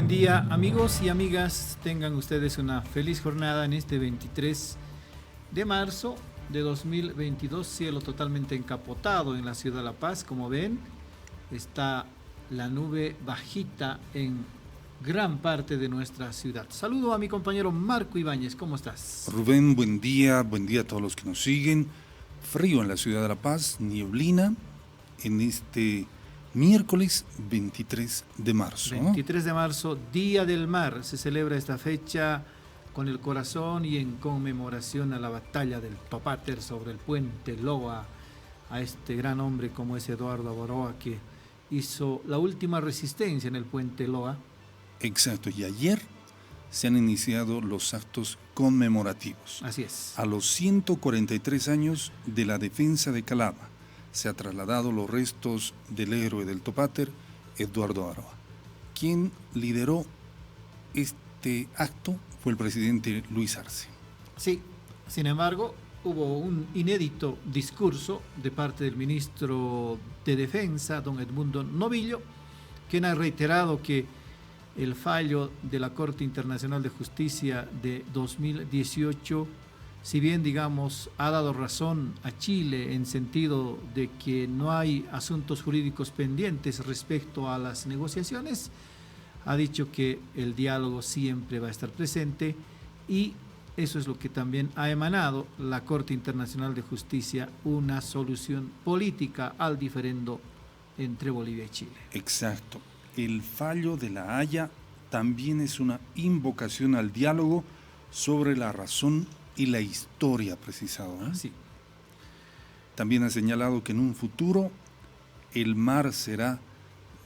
buen día, amigos y amigas. Tengan ustedes una feliz jornada en este 23 de marzo de 2022. Cielo totalmente encapotado en la ciudad de La Paz. Como ven, está la nube bajita en gran parte de nuestra ciudad. Saludo a mi compañero Marco Ibáñez. ¿Cómo estás? Rubén, buen día a todos los que nos siguen. Frío en la ciudad de La Paz, nieblina en este miércoles 23 de marzo. 23 de marzo, Día del Mar. Se celebra esta fecha con el corazón y en conmemoración a la batalla del Topater sobre el puente Loa, a este gran hombre como es Eduardo Avaroa, que hizo la última resistencia en el puente Loa. Exacto, y ayer se han iniciado los actos conmemorativos. Así es. A los 143 años de la defensa de Calama, se ha trasladado los restos del héroe del Topater, Eduardo Avaroa. Quien lideró este acto fue el presidente Luis Arce. Sí, sin embargo, hubo un inédito discurso de parte del ministro de Defensa, don Edmundo Novillo, quien ha reiterado que el fallo de la Corte Internacional de Justicia de 2018, si bien, digamos, ha dado razón a Chile en sentido de que no hay asuntos jurídicos pendientes respecto a las negociaciones, ha dicho que el diálogo siempre va a estar presente y eso es lo que también ha emanado la Corte Internacional de Justicia, una solución política al diferendo entre Bolivia y Chile. Exacto. El fallo de La Haya también es una invocación al diálogo sobre la razón y la historia precisado. Sí. También ha señalado que en un futuro el mar será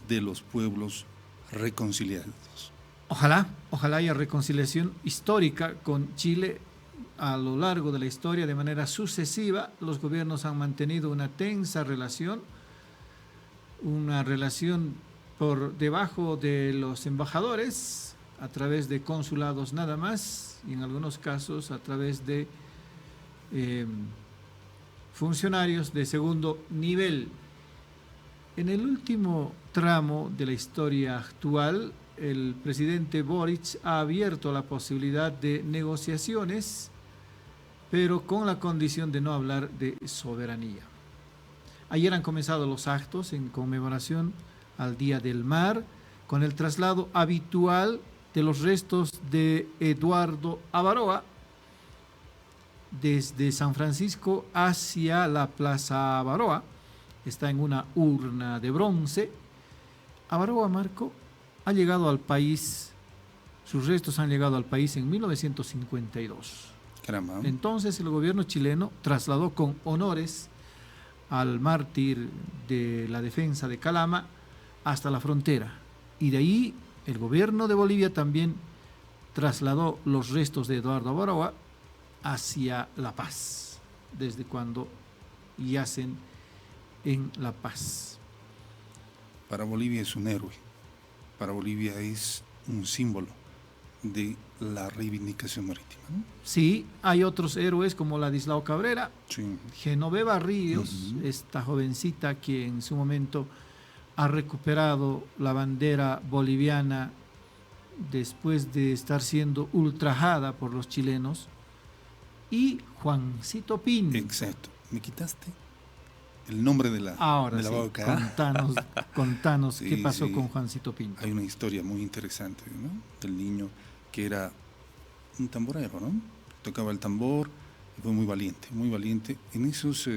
de los pueblos reconciliados. Ojalá haya reconciliación histórica con Chile. A lo largo de la historia, de manera sucesiva, los gobiernos han mantenido una tensa relación, una relación por debajo de los embajadores, a través de consulados nada más, y en algunos casos a través de funcionarios de segundo nivel. En el último tramo de la historia actual, el presidente Boric ha abierto la posibilidad de negociaciones, pero con la condición de no hablar de soberanía. Ayer han comenzado los actos en conmemoración al Día del Mar, con el traslado habitual de los restos de Eduardo Avaroa desde San Francisco hacia la Plaza Avaroa. Está en una urna de bronce. Avaroa, Marco, ha llegado al país, sus restos han llegado al país en 1952. Caramba. Entonces el gobierno chileno trasladó con honores al mártir de la defensa de Calama hasta la frontera. Y de ahí el gobierno de Bolivia también trasladó los restos de Eduardo Avaroa hacia La Paz, desde cuando yacen en La Paz. Para Bolivia es un héroe, para Bolivia es un símbolo de la reivindicación marítima, ¿no? Sí, hay otros héroes como Ladislao Cabrera, Sí. Genoveva Ríos, esta jovencita que en su momento ha recuperado la bandera boliviana después de estar siendo ultrajada por los chilenos, y Juancito Pinto. Exacto. ¿Me quitaste el nombre de la boca? Contanos Sí, qué pasó sí. con Juancito Pinto. Hay una historia muy interesante, ¿no? Del niño que era un tamborero, ¿no? Tocaba el tambor y fue muy valiente en esos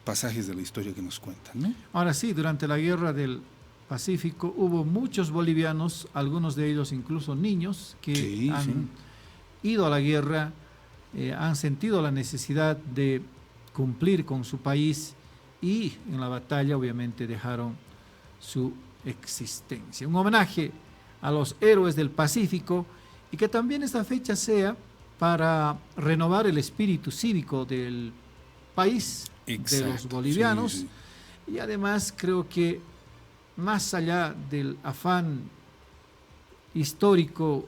pasajes de la historia que nos cuentan, ¿no? Ahora sí, durante la Guerra del Pacífico hubo muchos bolivianos, algunos de ellos incluso niños, que han ido a la guerra, han sentido la necesidad de cumplir con su país y en la batalla obviamente dejaron su existencia. Un homenaje a los héroes del Pacífico y que también esta fecha sea para renovar el espíritu cívico del país, Exacto, de los bolivianos, sí. Y además creo que más allá del afán histórico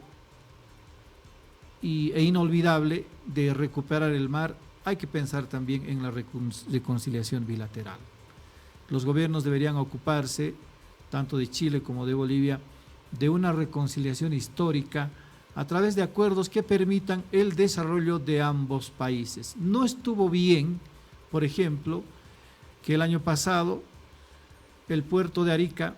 e inolvidable de recuperar el mar, hay que pensar también en la reconciliación bilateral. Los gobiernos deberían ocuparse, tanto de Chile como de Bolivia, de una reconciliación histórica a través de acuerdos que permitan el desarrollo de ambos países. No estuvo bien, por ejemplo, que el año pasado el puerto de Arica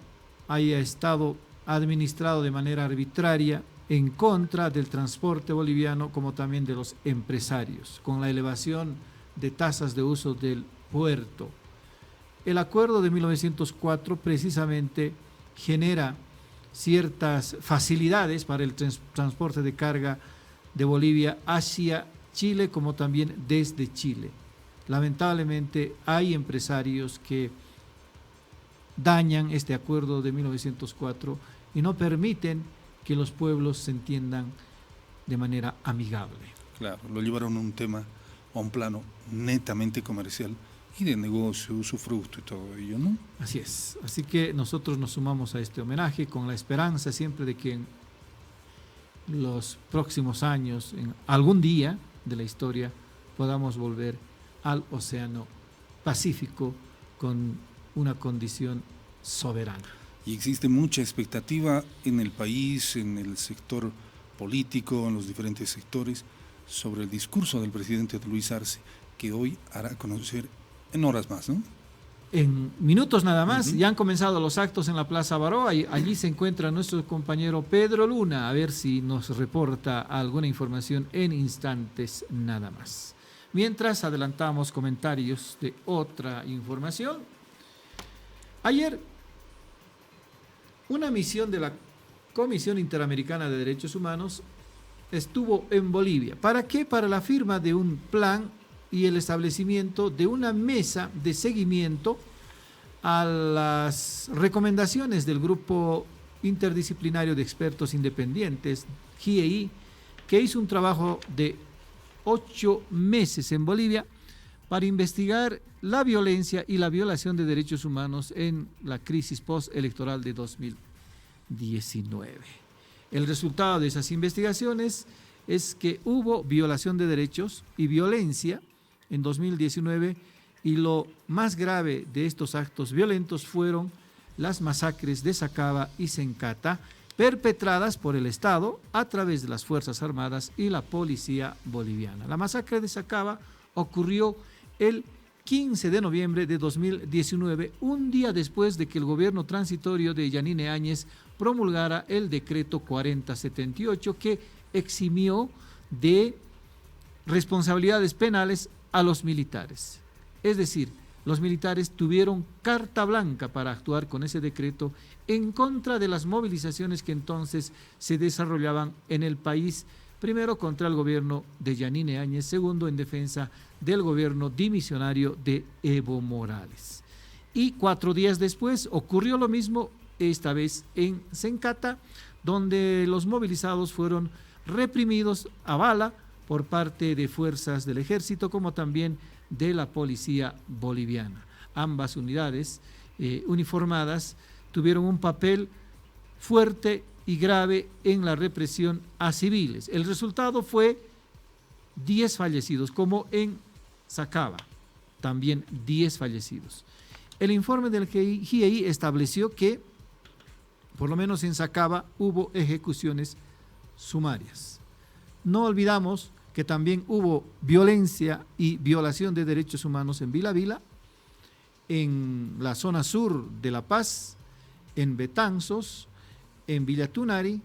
haya estado administrado de manera arbitraria en contra del transporte boliviano como también de los empresarios, con la elevación de tasas de uso del puerto. El acuerdo de 1904 precisamente genera ciertas facilidades para el transporte de carga de Bolivia hacia Chile como también desde Chile. Lamentablemente hay empresarios que dañan este acuerdo de 1904 y no permiten que los pueblos se entiendan de manera amigable. Claro, lo llevaron a un plano netamente comercial y de negocio, usufructo y todo ello, ¿no? Así es. Así que nosotros nos sumamos a este homenaje con la esperanza siempre de que en los próximos años, en algún día de la historia, podamos volver al Océano Pacífico con una condición soberana. Y existe mucha expectativa en el país, en el sector político, en los diferentes sectores, sobre el discurso del presidente Luis Arce, que hoy hará conocer en horas más, ¿no? En minutos nada más, ya han comenzado los actos en la Plaza Baró. Allí se encuentra nuestro compañero Pedro Luna, a ver si nos reporta alguna información en instantes nada más. Mientras adelantamos comentarios de otra información. Ayer, una misión de la Comisión Interamericana de Derechos Humanos estuvo en Bolivia. ¿Para qué? Para la firma de un plan y el establecimiento de una mesa de seguimiento a las recomendaciones del Grupo Interdisciplinario de Expertos Independientes, GIEI, que hizo un trabajo de 8 meses en Bolivia para investigar la violencia y la violación de derechos humanos en la crisis postelectoral de 2019. El resultado de esas investigaciones es que hubo violación de derechos y violencia en 2019 y lo más grave de estos actos violentos fueron las masacres de Sacaba y Sencata perpetradas por el Estado a través de las Fuerzas Armadas y la Policía Boliviana. La masacre de Sacaba ocurrió el 15 de noviembre de 2019, un día después de que el gobierno transitorio de Yanine Áñez promulgara el decreto 4078 que eximió de responsabilidades penales a los militares. Es decir, los militares tuvieron carta blanca para actuar con ese decreto en contra de las movilizaciones que entonces se desarrollaban en el país, primero contra el gobierno de Yanine Áñez, segundo en defensa del gobierno dimisionario de Evo Morales. Y 4 días después ocurrió lo mismo, esta vez en Sencata, donde los movilizados fueron reprimidos a bala por parte de fuerzas del ejército como también de la policía boliviana. Ambas unidades uniformadas tuvieron un papel fuerte y grave en la represión a civiles. El resultado fue 10 fallecidos, como en Sacaba, también 10 fallecidos. El informe del GIEI estableció que, por lo menos en Sacaba, hubo ejecuciones sumarias. No olvidamos que también hubo violencia y violación de derechos humanos en Vila Vila, en la zona sur de La Paz, en Betanzos, en Villa Tunari,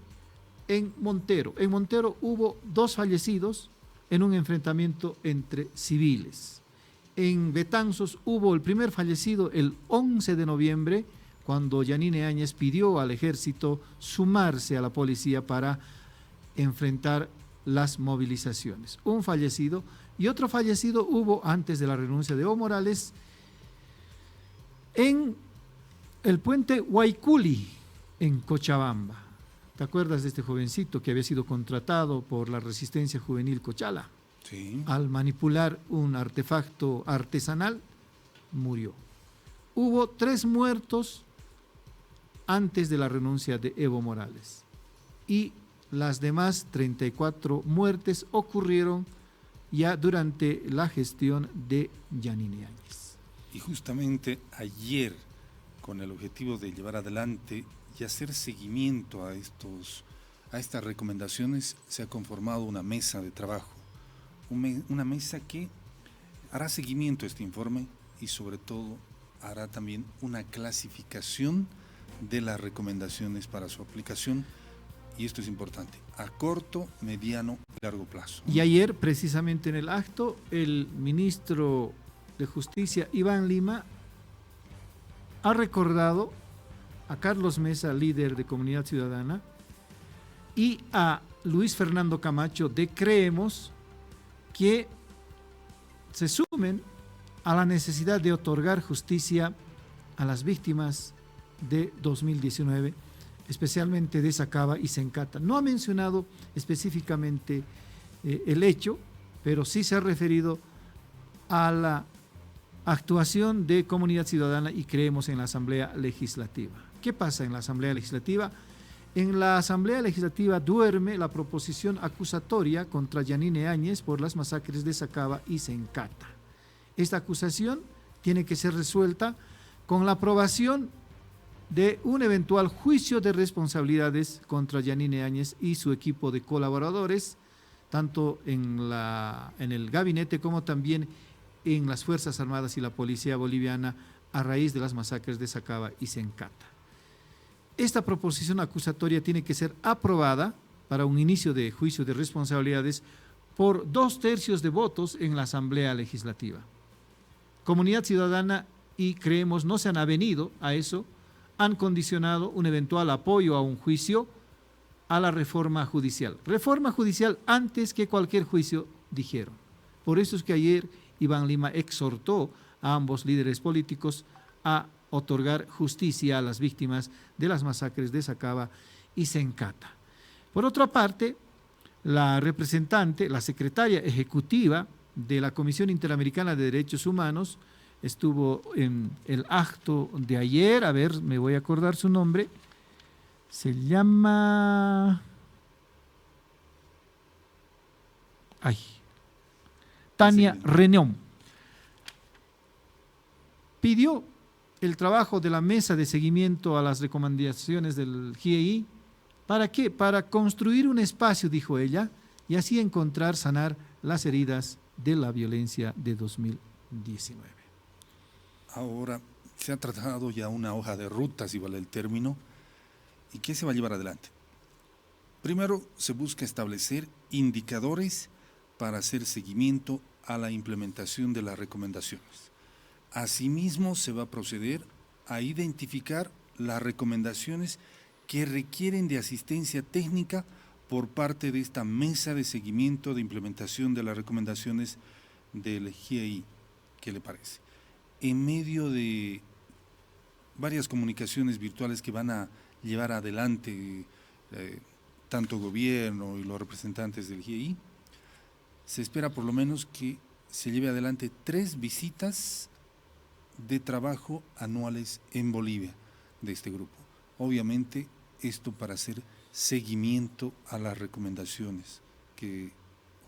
en Montero. En Montero hubo 2 fallecidos en un enfrentamiento entre civiles. En Betanzos hubo el primer fallecido el 11 de noviembre, cuando Yanine Áñez pidió al ejército sumarse a la policía para enfrentar las movilizaciones. Un fallecido y otro fallecido hubo antes de la renuncia de Evo Morales en el puente Huayculi, en Cochabamba. ¿Te acuerdas de este jovencito que había sido contratado por la Resistencia Juvenil Cochala? Sí. Al manipular un artefacto artesanal, murió. Hubo 3 muertos antes de la renuncia de Evo Morales y las demás 34 muertes ocurrieron ya durante la gestión de Yanine Áñez. Y justamente ayer, con el objetivo de llevar adelante y hacer seguimiento a estas recomendaciones, se ha conformado una mesa de trabajo, una mesa que hará seguimiento a este informe y sobre todo hará también una clasificación de las recomendaciones para su aplicación, y esto es importante, a corto, mediano y largo plazo. Y ayer, precisamente en el acto, el ministro de Justicia, Iván Lima, ha recordado a Carlos Mesa, líder de Comunidad Ciudadana, y a Luis Fernando Camacho de Creemos, que se sumen a la necesidad de otorgar justicia a las víctimas de 2019, especialmente de Sacaba y Sencata. No ha mencionado específicamente el hecho, pero sí se ha referido a la actuación de Comunidad Ciudadana y Creemos en la Asamblea Legislativa. ¿Qué pasa en la Asamblea Legislativa? En la Asamblea Legislativa duerme la proposición acusatoria contra Yanine Áñez por las masacres de Sacaba y Sencata. Esta acusación tiene que ser resuelta con la aprobación de un eventual juicio de responsabilidades contra Yanine Áñez y su equipo de colaboradores, tanto en el gabinete como también en las Fuerzas Armadas y la Policía Boliviana, a raíz de las masacres de Sacaba y Sencata. Esta proposición acusatoria tiene que ser aprobada para un inicio de juicio de responsabilidades por 2/3 de votos en la Asamblea Legislativa. Comunidad Ciudadana y Creemos no se han avenido a eso, han condicionado un eventual apoyo a un juicio a la reforma judicial. Reforma judicial antes que cualquier juicio, dijeron. Por eso es que ayer Iván Lima exhortó a ambos líderes políticos a otorgar justicia a las víctimas de las masacres de Sacaba y Sencata. Por otra parte, la representante, la secretaria ejecutiva de la Comisión Interamericana de Derechos Humanos, estuvo en el acto de ayer, a ver, me voy a acordar su nombre, se llama... Tania Reñón. Pidió el trabajo de la mesa de seguimiento a las recomendaciones del GIEI. ¿Para qué? Para construir un espacio, dijo ella, y así sanar las heridas de la violencia de 2019. Ahora se ha tratado ya una hoja de ruta, si vale el término, ¿y qué se va a llevar adelante? Primero, se busca establecer indicadores para hacer seguimiento a la implementación de las recomendaciones. Asimismo, se va a proceder a identificar las recomendaciones que requieren de asistencia técnica por parte de esta mesa de seguimiento de implementación de las recomendaciones del GIEI. ¿Qué le parece? En medio de varias comunicaciones virtuales que van a llevar adelante tanto gobierno y los representantes del GIEI, se espera por lo menos que se lleve adelante 3 visitas de trabajo anuales en Bolivia de este grupo. Obviamente esto para hacer seguimiento a las recomendaciones que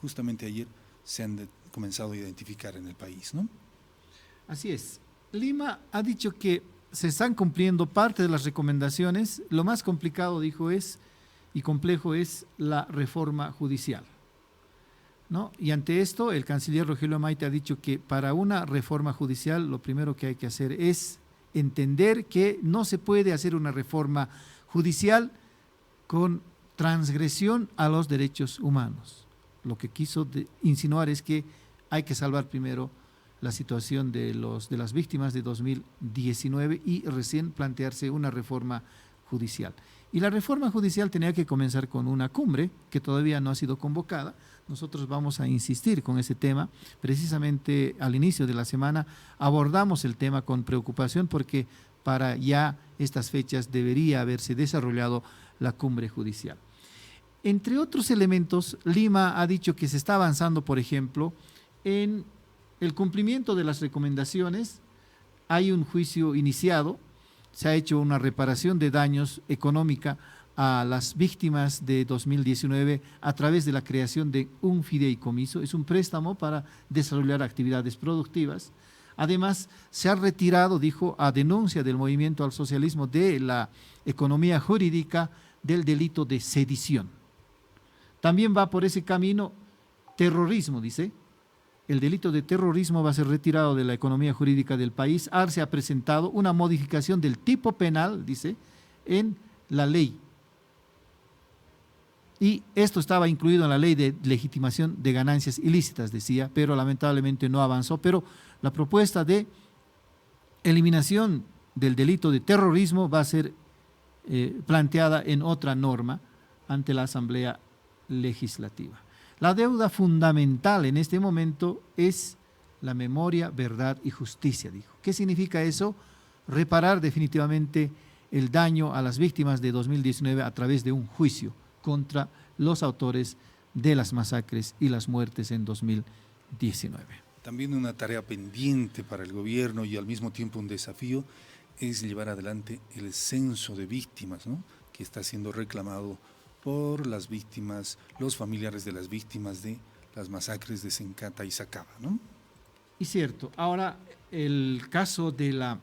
justamente ayer se han comenzado a identificar en el país, ¿no? Así es. Lima ha dicho que se están cumpliendo parte de las recomendaciones. Lo más complicado, dijo, y complejo es la reforma judicial, ¿no? Y ante esto, el canciller Rogelio Maite ha dicho que para una reforma judicial lo primero que hay que hacer es entender que no se puede hacer una reforma judicial con transgresión a los derechos humanos. Lo que quiso insinuar es que hay que salvar primero la situación de las víctimas de 2019 y recién plantearse una reforma judicial. Y la reforma judicial tenía que comenzar con una cumbre que todavía no ha sido convocada. Nosotros vamos a insistir con ese tema. Precisamente al inicio de la semana abordamos el tema con preocupación porque para ya estas fechas debería haberse desarrollado la cumbre judicial. Entre otros elementos, Lima ha dicho que se está avanzando, por ejemplo, en el cumplimiento de las recomendaciones. Hay un juicio iniciado, se ha hecho una reparación de daños económica a las víctimas de 2019 a través de la creación de un fideicomiso. Es un préstamo para desarrollar actividades productivas. Además, se ha retirado, dijo, a denuncia del movimiento al socialismo de la economía jurídica del delito de sedición. También va por ese camino terrorismo, dice. El delito de terrorismo va a ser retirado de la economía jurídica del país. Se ha presentado una modificación del tipo penal, dice, en la ley. Y esto estaba incluido en la ley de legitimación de ganancias ilícitas, decía, pero lamentablemente no avanzó. Pero la propuesta de eliminación del delito de terrorismo va a ser planteada en otra norma ante la Asamblea Legislativa. La deuda fundamental en este momento es la memoria, verdad y justicia, dijo. ¿Qué significa eso? Reparar definitivamente el daño a las víctimas de 2019 a través de un juicio contra los autores de las masacres y las muertes en 2019. También una tarea pendiente para el gobierno y al mismo tiempo un desafío es llevar adelante el censo de víctimas, ¿no?, que está siendo reclamado por las víctimas, los familiares de las víctimas de las masacres de Sencata y Sacaba, ¿no? Y cierto, ahora el caso de la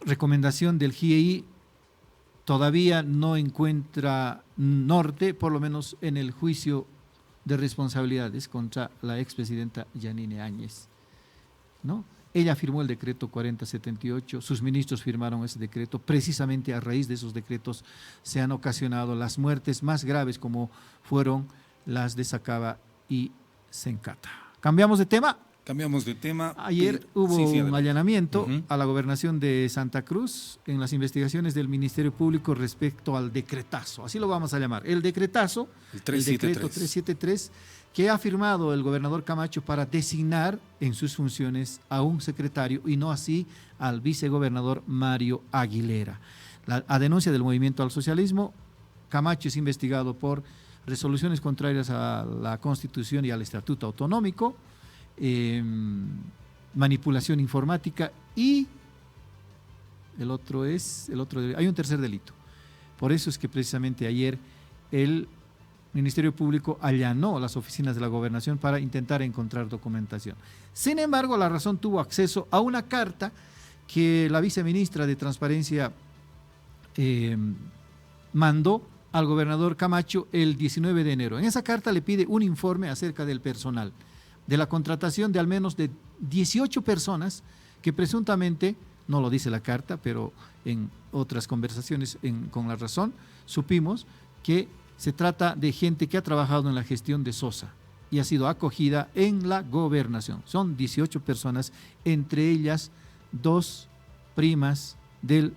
recomendación del GIEI todavía no encuentra norte, por lo menos en el juicio de responsabilidades contra la expresidenta Yanine Áñez, ¿no? Ella firmó el decreto 4078, sus ministros firmaron ese decreto, precisamente a raíz de esos decretos se han ocasionado las muertes más graves como fueron las de Sacaba y Sencata. ¿Cambiamos de tema? Cambiamos de tema. Ayer hubo un allanamiento Uh-huh. a la gobernación de Santa Cruz en las investigaciones del Ministerio Público respecto al decretazo, así lo vamos a llamar, el decretazo, el decreto 373, que ha firmado el gobernador Camacho para designar en sus funciones a un secretario y no así al vicegobernador Mario Aguilera. A denuncia del movimiento al socialismo, Camacho es investigado por resoluciones contrarias a la Constitución y al Estatuto Autonómico, manipulación informática y hay un tercer delito. Por eso es que precisamente ayer el Ministerio Público allanó las oficinas de la gobernación para intentar encontrar documentación. Sin embargo, La Razón tuvo acceso a una carta que la viceministra de Transparencia mandó al gobernador Camacho el 19 de enero. En esa carta le pide un informe acerca del personal, de la contratación de al menos de 18 personas que presuntamente, no lo dice la carta, pero en otras conversaciones con La Razón, supimos que se trata de gente que ha trabajado en la gestión de Sosa y ha sido acogida en la gobernación. Son 18 personas, entre ellas 2 primas del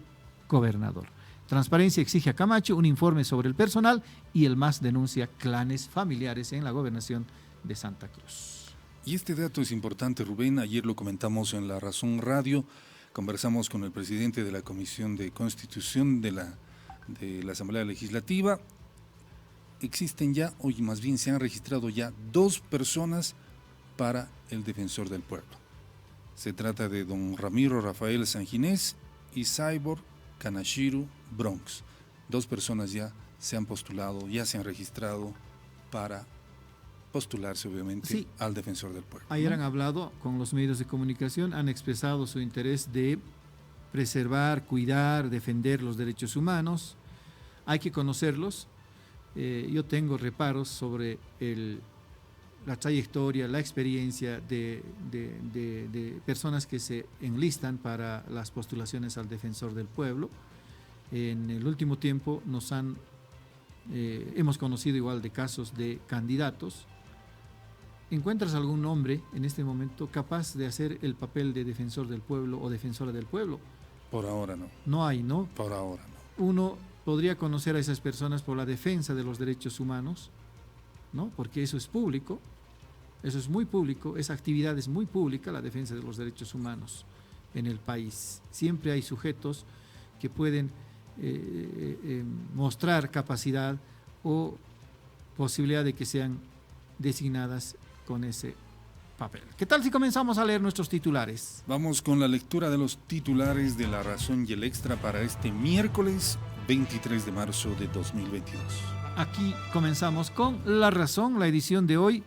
gobernador. Transparencia exige a Camacho un informe sobre el personal y el MAS denuncia clanes familiares en la gobernación de Santa Cruz. Y este dato es importante, Rubén. Ayer lo comentamos en La Razón Radio. Conversamos con el presidente de la Comisión de Constitución de la Asamblea Legislativa. Existen ya, o más bien se han registrado ya 2 personas para el defensor del pueblo. Se trata de don Ramiro Rafael Sanginés y Cyborg Kanashiru Bronx. 2 personas ya se han postulado, ya se han registrado para postularse obviamente al defensor del pueblo. Ayer han hablado con los medios de comunicación, han expresado su interés de preservar, cuidar, defender los derechos humanos. Hay que conocerlos. Yo tengo reparos sobre la trayectoria, la experiencia de personas que se enlistan para las postulaciones al defensor del pueblo. En el último tiempo hemos conocido igual de casos de candidatos. ¿Encuentras algún nombre en este momento capaz de hacer el papel de defensor del pueblo o defensora del pueblo? Por ahora no. No hay, ¿no? Por ahora no. Uno podría conocer a esas personas por la defensa de los derechos humanos, ¿no? Porque eso es público, eso es muy público, esa actividad es muy pública, la defensa de los derechos humanos en el país. Siempre hay sujetos que pueden mostrar capacidad o posibilidad de que sean designadas con ese papel. ¿Qué tal si comenzamos a leer nuestros titulares? Vamos con la lectura de los titulares de La Razón y el Extra para este miércoles 23 de marzo de 2022. Aquí comenzamos con La Razón, la edición de hoy.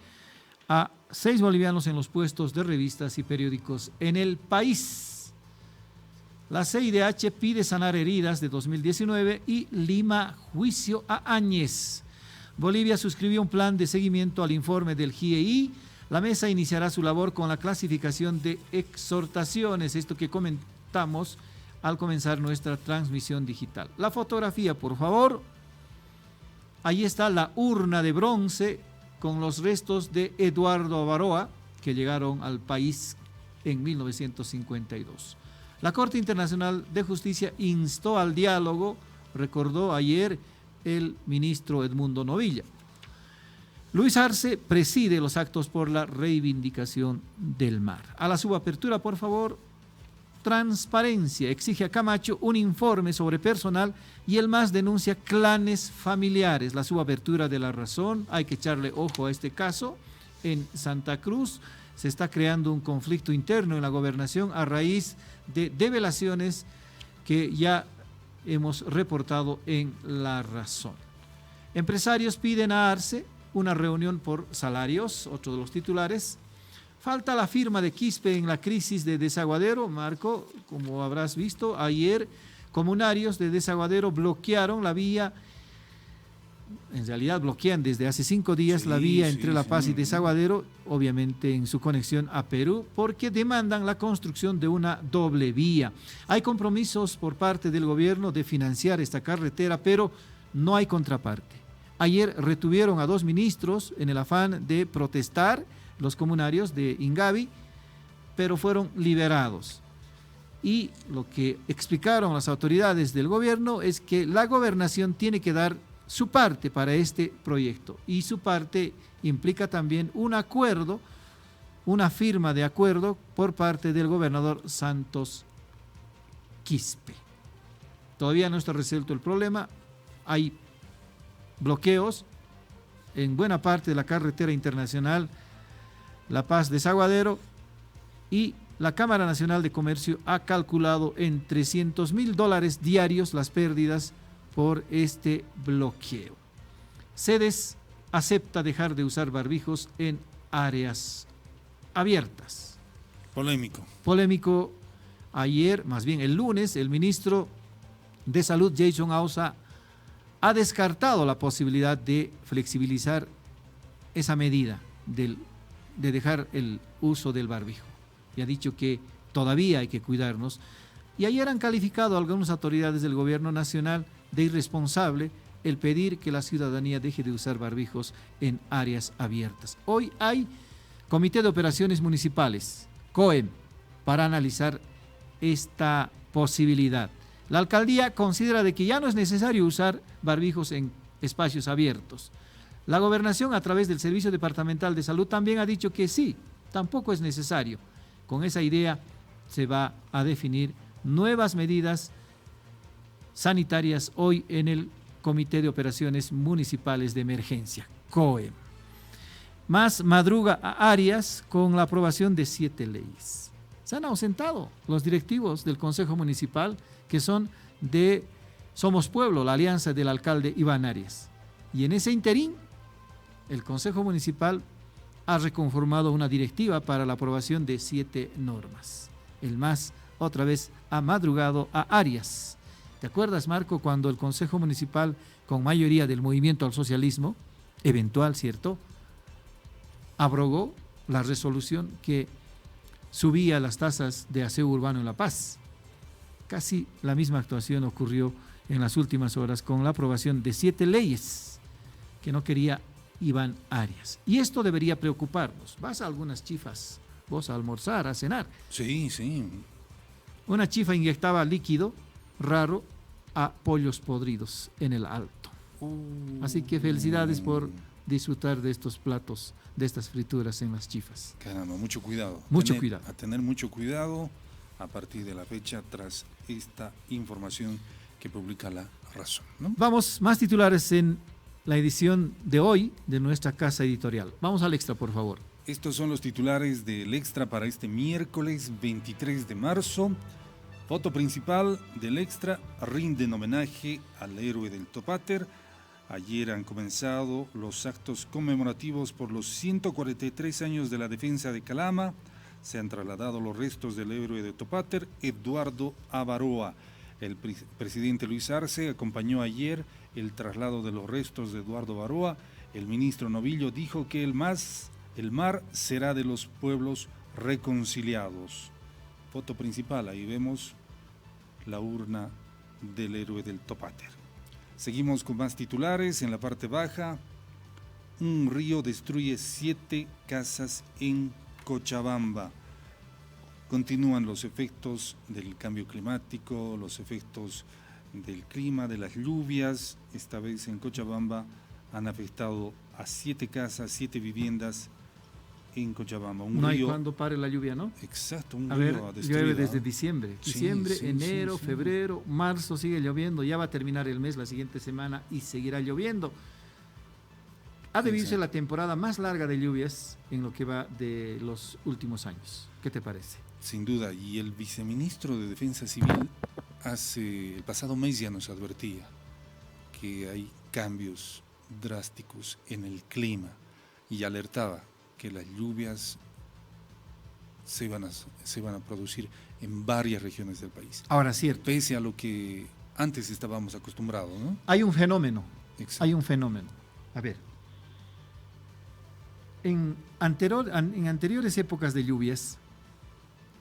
a 6 bolivianos en los puestos de revistas y periódicos en el país. La CIDH pide sanar heridas de 2019 y lima juicio a Áñez. Bolivia suscribió un plan de seguimiento al informe del GIEI. La mesa iniciará su labor con la clasificación de exhortaciones, esto que comentamos al comenzar nuestra transmisión digital. La fotografía, por favor. Ahí está la urna de bronce con los restos de Eduardo Avaroa, que llegaron al país en 1952. La Corte Internacional de Justicia instó al diálogo, recordó ayer el ministro Edmundo Novilla. Luis Arce preside los actos por la reivindicación del mar. A la subapertura, por favor. Transparencia exige a Camacho un informe sobre personal y el MAS denuncia clanes familiares. La subapertura de La Razón, hay que echarle ojo a este caso. En Santa Cruz se está creando un conflicto interno en la gobernación a raíz de develaciones que ya hemos reportado en La Razón. Empresarios piden a Arce una reunión por salarios, otro de los titulares. Falta la firma de Quispe en la crisis de Desaguadero. Marco, como habrás visto, ayer comunarios de Desaguadero bloquearon la vía, en realidad bloquean desde hace 5 días la vía entre La Paz y Desaguadero, obviamente en su conexión a Perú, porque demandan la construcción de una doble vía. Hay compromisos por parte del gobierno de financiar esta carretera, pero no hay contraparte. Ayer retuvieron a 2 ministros en el afán de protestar, los comunarios de Ingavi, pero fueron liberados. Y lo que explicaron las autoridades del gobierno es que la gobernación tiene que dar su parte para este proyecto, y su parte implica también un acuerdo, una firma de acuerdo por parte del gobernador Santos Quispe. Todavía no está resuelto el problema, hay bloqueos en buena parte de la carretera internacional La Paz-Desaguadero, y la Cámara Nacional de Comercio ha calculado en $300,000 diarios las pérdidas por este bloqueo. Sedes acepta dejar de usar barbijos en áreas abiertas. Polémico. Ayer, más bien el lunes, el ministro de Salud, Jason Ausa, ha descartado la posibilidad de flexibilizar esa medida de dejar el uso del barbijo. Y ha dicho que todavía hay que cuidarnos. Y ayer han calificado a algunas autoridades del gobierno nacional de irresponsable el pedir que la ciudadanía deje de usar barbijos en áreas abiertas. Hoy hay Comité de Operaciones Municipales, COEM, para analizar esta posibilidad. La alcaldía considera de que ya no es necesario usar barbijos en espacios abiertos. La gobernación, a través del Servicio Departamental de Salud, también ha dicho que sí, tampoco es necesario. Con esa idea se va a definir nuevas medidas sanitarias hoy en el Comité de Operaciones Municipales de Emergencia, COEM. Más madruga a Arias con la aprobación de 7 leyes. Se han ausentado los directivos del Consejo Municipal, que son de Somos Pueblo, la alianza del alcalde Iván Arias. Y en ese interín, el Consejo Municipal ha reconformado una directiva para la aprobación de 7 normas. El MAS otra vez ha madrugado a Arias. ¿Te acuerdas, Marco, cuando el Consejo Municipal, con mayoría del movimiento al socialismo, eventual, ¿cierto?, abrogó la resolución que subía las tasas de aseo urbano en La Paz? Casi la misma actuación ocurrió en las últimas horas con la aprobación de 7 leyes que no quería Iván Arias. Y esto debería preocuparnos. Vas a algunas chifas, vos a almorzar, a cenar. Sí. Una chifa inyectaba líquido raro a pollos podridos en el Alto. Así que felicidades por disfrutar de estos platos, de estas frituras en las chifas. Caramba, mucho cuidado. A tener mucho cuidado a partir de la fecha tras esta información que publica La Razón, ¿no? Vamos, más titulares en la edición de hoy de nuestra casa editorial. Vamos al extra, por favor. Estos son los titulares del extra para este miércoles 23 de marzo. Foto principal del extra: rinden homenaje al héroe del Topáter. Ayer han comenzado los actos conmemorativos por los 143 años de la defensa de Calama. Se han trasladado los restos del héroe de Topater, Eduardo Avaroa. El presidente Luis Arce acompañó ayer el traslado de los restos de Eduardo Avaroa. El ministro Novillo dijo que el mar será de los pueblos reconciliados. Foto principal, ahí vemos la urna del héroe del Topater. Seguimos con más titulares. En la parte baja, un río destruye 7 casas en Cochabamba. Continúan los efectos del cambio climático, los efectos del clima, de las lluvias. Esta vez en Cochabamba han afectado a 7 casas, 7 viviendas en Cochabamba. No hay cuando pare la lluvia, ¿no? Exacto, un río río destruido. Llueve desde diciembre. Diciembre, Sí, enero, sí. febrero, marzo sigue lloviendo. Ya va a terminar el mes la siguiente semana y seguirá lloviendo. Ha debido ser la temporada más larga de lluvias en lo que va de los últimos años. ¿Qué te parece? Sin duda, y el viceministro de Defensa Civil el pasado mes ya nos advertía que hay cambios drásticos en el clima y alertaba que las lluvias se van a producir en varias regiones del país. Ahora, cierto. Pese a lo que antes estábamos acostumbrados, ¿no? Hay un fenómeno. Exacto. Hay un fenómeno. A ver. En anteriores épocas de lluvias,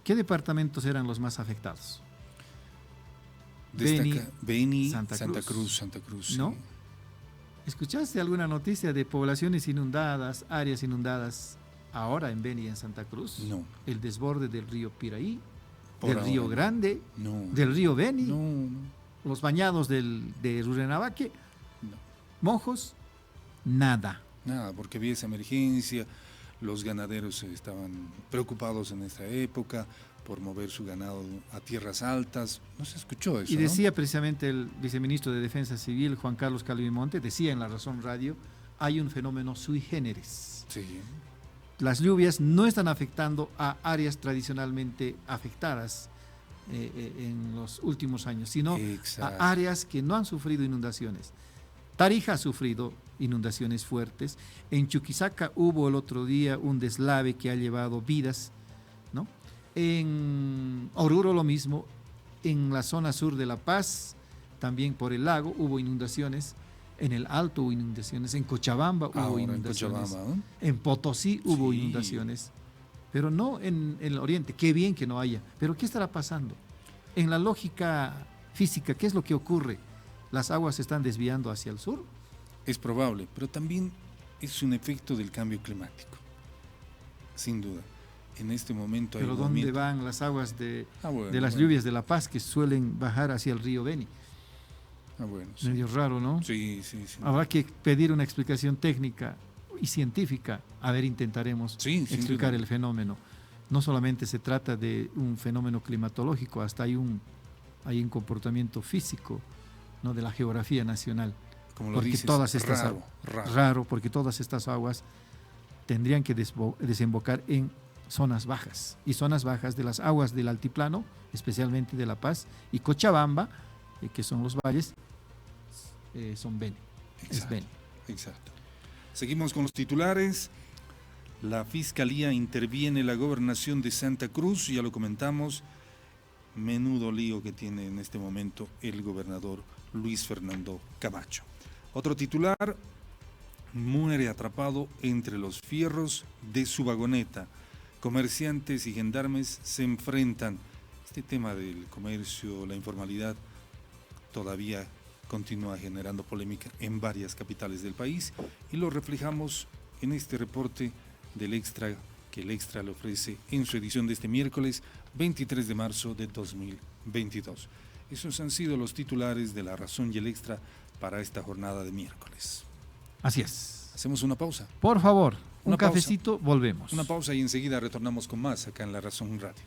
¿qué departamentos eran los más afectados? Beni, Santa Cruz, sí. ¿no? ¿Escuchaste alguna noticia de poblaciones inundadas, áreas inundadas ahora en Beni y en Santa Cruz? No. El desborde del río Piraí, Por del ahora río no. Grande, No. del río Beni, No. los bañados de Rurrenabaque, No. Mojos, nada. Nada, porque había esa emergencia, los ganaderos estaban preocupados en esta época por mover su ganado a tierras altas. No se escuchó eso, Y ¿no? decía precisamente el viceministro de Defensa Civil, Juan Carlos Calvimonte, decía en La Razón Radio, hay un fenómeno sui generis. Sí. Las lluvias no están afectando a áreas tradicionalmente afectadas en los últimos años, sino Exacto. a áreas que no han sufrido inundaciones. Tarija ha sufrido inundaciones fuertes. En Chuquisaca hubo el otro día un deslave que ha llevado vidas, ¿no? En Oruro lo mismo. En la zona sur de La Paz, también por el lago, hubo inundaciones. En el Alto hubo inundaciones. En Cochabamba hubo Ahora inundaciones. en Cochabamba, ¿no? En Potosí hubo Sí. inundaciones. Pero no en el oriente. Qué bien que no haya. Pero ¿qué estará pasando? En la lógica física, ¿qué es lo que ocurre? ¿Las aguas se están desviando hacia el sur? Es probable, pero también es un efecto del cambio climático. Sin duda. En este momento hay Pero un ¿dónde movimiento. van las aguas de las Bueno. lluvias de La Paz que suelen bajar hacia el río Beni? Bueno, sí. Medio raro, ¿no? Sí. Habrá que pedir una explicación técnica y científica. A ver, intentaremos Sí, sin explicar duda. el fenómeno. No solamente se trata de un fenómeno climatológico, hasta hay un comportamiento físico, ¿no? De la geografía nacional. Como lo Porque dices, todas estas raro. porque todas estas aguas tendrían que desembocar en zonas bajas, y zonas bajas de las aguas del altiplano, especialmente de La Paz y Cochabamba, que son los valles, son Beni. Es Beni. Exacto. Seguimos con los titulares. La Fiscalía interviene en la gobernación de Santa Cruz, ya lo comentamos. Menudo lío que tiene en este momento el gobernador Luis Fernando Camacho. Otro titular: muere atrapado entre los fierros de su vagoneta. Comerciantes y gendarmes se enfrentan. Este tema del comercio, la informalidad, todavía continúa generando polémica en varias capitales del país y lo reflejamos en este reporte del Extra, que el Extra le ofrece en su edición de este miércoles 23 de marzo de 2022. Esos han sido los titulares de La Razón y el Extra para esta jornada de miércoles. Así es. Hacemos una pausa. Por favor, un Una pausa. cafecito, volvemos. Una pausa y enseguida retornamos con más acá en La Razón Radio.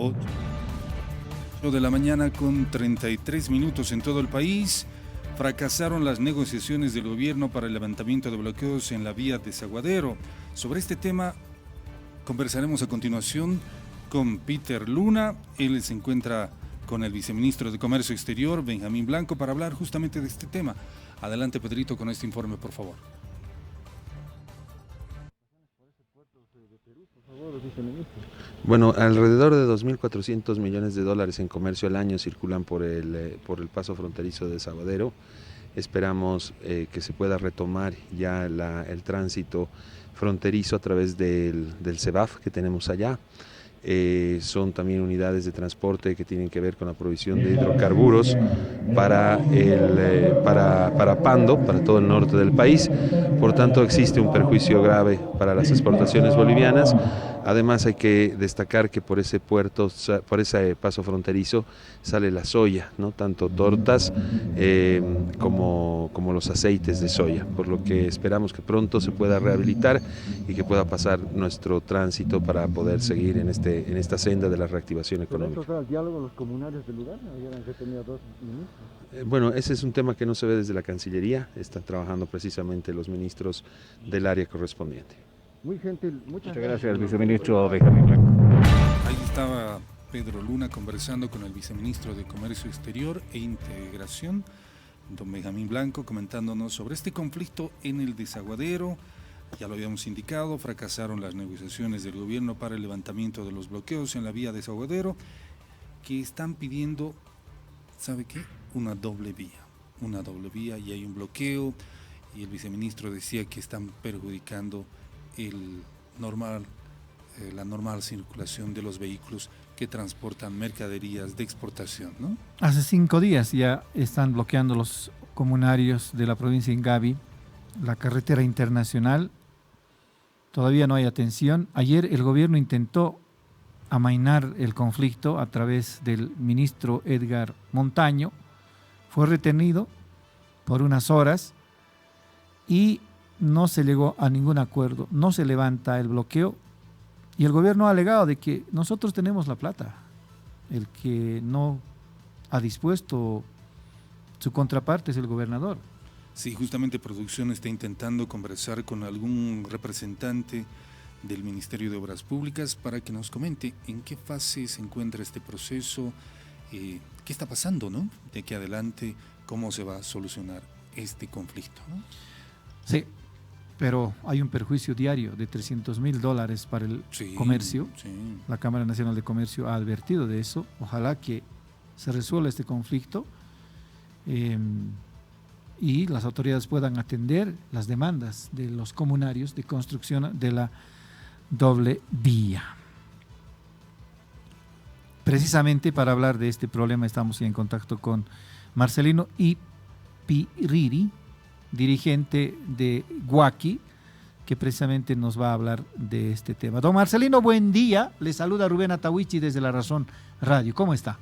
8 de la mañana con 33 minutos en todo el país. Fracasaron las negociaciones del gobierno para el levantamiento de bloqueos en la vía Desaguadero. Sobre este tema conversaremos a continuación con Peter Luna. Él se encuentra con el viceministro de Comercio Exterior, Benjamín Blanco, para hablar justamente de este tema. Adelante, Pedrito, con este informe, por favor. Bueno, alrededor de 2.400 millones de dólares en comercio al año circulan por el paso fronterizo de Desaguadero. Esperamos que se pueda retomar ya el tránsito fronterizo a través del CEBAF que tenemos allá. Son también unidades de transporte que tienen que ver con la provisión de hidrocarburos para Pando, para todo el norte del país. Por tanto, existe un perjuicio grave para las exportaciones bolivianas. Además, hay que destacar que por ese puerto, por ese paso fronterizo, sale la soya, ¿no? Tanto tortas como los aceites de soya, por lo que esperamos que pronto se pueda rehabilitar y que pueda pasar nuestro tránsito para poder seguir en esta senda de la reactivación económica. ¿Pero el diálogo los comunarios del lugar? Habían tenido dos ministros. Bueno, ese es un tema que no se ve desde la Cancillería, están trabajando precisamente los ministros del área correspondiente. Muy gentil, muchas gracias, viceministro Benjamín Blanco. Ahí estaba Pedro Luna conversando con el viceministro de Comercio Exterior e Integración, don Benjamín Blanco, comentándonos sobre este conflicto en el Desaguadero. Ya lo habíamos indicado, fracasaron las negociaciones del gobierno para el levantamiento de los bloqueos en la vía Desaguadero, que están pidiendo, ¿sabe qué? Una doble vía y hay un bloqueo, y el viceministro decía que están perjudicando la normal circulación de los vehículos que transportan mercaderías de exportación, ¿no? Hace 5 días ya están bloqueando los comunarios de la provincia de Ingavi la carretera internacional. Todavía no hay atención. Ayer el gobierno intentó amainar el conflicto a través del ministro Edgar Montaño. Fue retenido por unas horas y no se llegó a ningún acuerdo, no se levanta el bloqueo y el gobierno ha alegado de que nosotros tenemos la plata. El que no ha dispuesto su contraparte es el gobernador. Sí, justamente Producción está intentando conversar con algún representante del Ministerio de Obras Públicas para que nos comente en qué fase se encuentra este proceso, qué está pasando, ¿no? De aquí adelante, cómo se va a solucionar este conflicto, ¿no? Sí, pero hay un perjuicio diario de $300,000 para el comercio. Sí. La Cámara Nacional de Comercio ha advertido de eso. Ojalá que se resuelva este conflicto y las autoridades puedan atender las demandas de los comunarios de construcción de la doble vía. Precisamente para hablar de este problema estamos en contacto con Marcelino Ipiriri, dirigente de Guaqui, que precisamente nos va a hablar de este tema. Don Marcelino, buen día. Le saluda Rubén Atahuichi desde La Razón Radio. ¿Cómo está?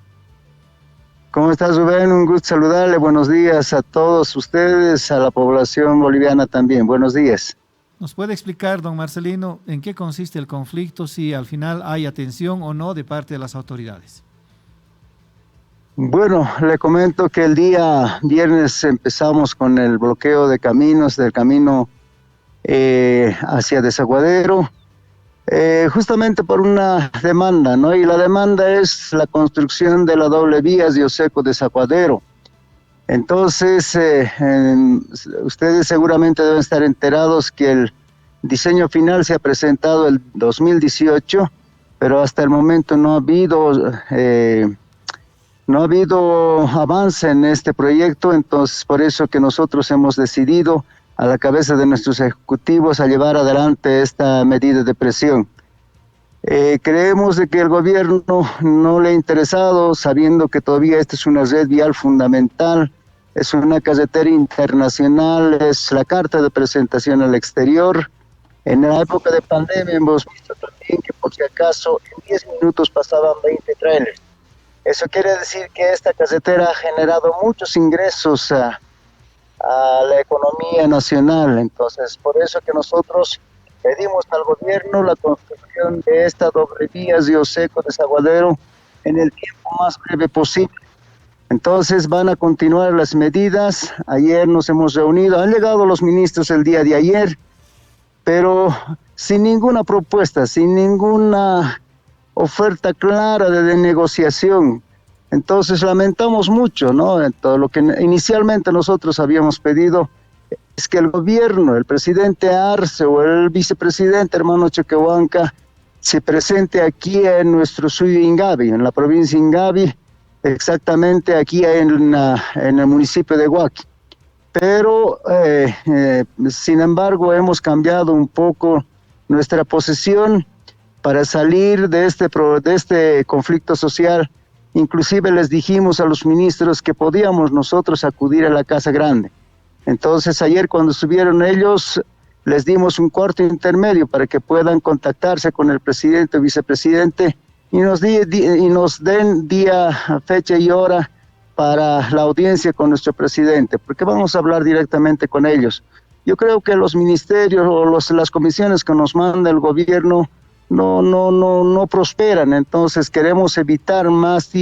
¿Cómo estás, Rubén? Un gusto saludarle. Buenos días a todos ustedes, a la población boliviana también. Buenos días. ¿Nos puede explicar, don Marcelino, en qué consiste el conflicto, si al final hay atención o no de parte de las autoridades? Bueno, le comento que el día viernes empezamos con el bloqueo de caminos, del camino hacia Desaguadero, justamente por una demanda, ¿no? Y la demanda es la construcción de la doble vía Dioseco-Desaguadero. Entonces, ustedes seguramente deben estar enterados que el diseño final se ha presentado el 2018, pero hasta el momento no ha habido avance en este proyecto. Entonces por eso que nosotros hemos decidido a la cabeza de nuestros ejecutivos a llevar adelante esta medida de presión. Creemos de que el gobierno no le ha interesado, sabiendo que todavía esta es una red vial fundamental, es una carretera internacional, es la carta de presentación al exterior. En la época de pandemia hemos visto también que por si acaso en 10 minutos pasaban 20 trailers. Eso quiere decir que esta carretera ha generado muchos ingresos a la economía nacional. Entonces, por eso que nosotros Pedimos al gobierno la construcción de esta doble vía Río Seco Desaguadero en el tiempo más breve posible. Entonces van a continuar las medidas. Ayer nos hemos reunido, han llegado los ministros el día de ayer, pero sin ninguna propuesta, sin ninguna oferta clara de negociación. Entonces lamentamos mucho, ¿no? Todo lo que inicialmente nosotros habíamos pedido es que el gobierno, el presidente Arce o el vicepresidente hermano Choquehuanca se presente aquí en nuestro suyo Ingavi, en la provincia de Ingavi, exactamente aquí en el municipio de Huaqui. Pero, sin embargo, hemos cambiado un poco nuestra posición para salir de este conflicto social. Inclusive les dijimos a los ministros que podíamos nosotros acudir a la Casa Grande. Entonces ayer cuando subieron ellos, les dimos un cuarto intermedio para que puedan contactarse con el presidente o vicepresidente y nos den día, fecha y hora para la audiencia con nuestro presidente, porque vamos a hablar directamente con ellos. Yo creo que los ministerios o las comisiones que nos manda el gobierno no prosperan, entonces queremos evitar más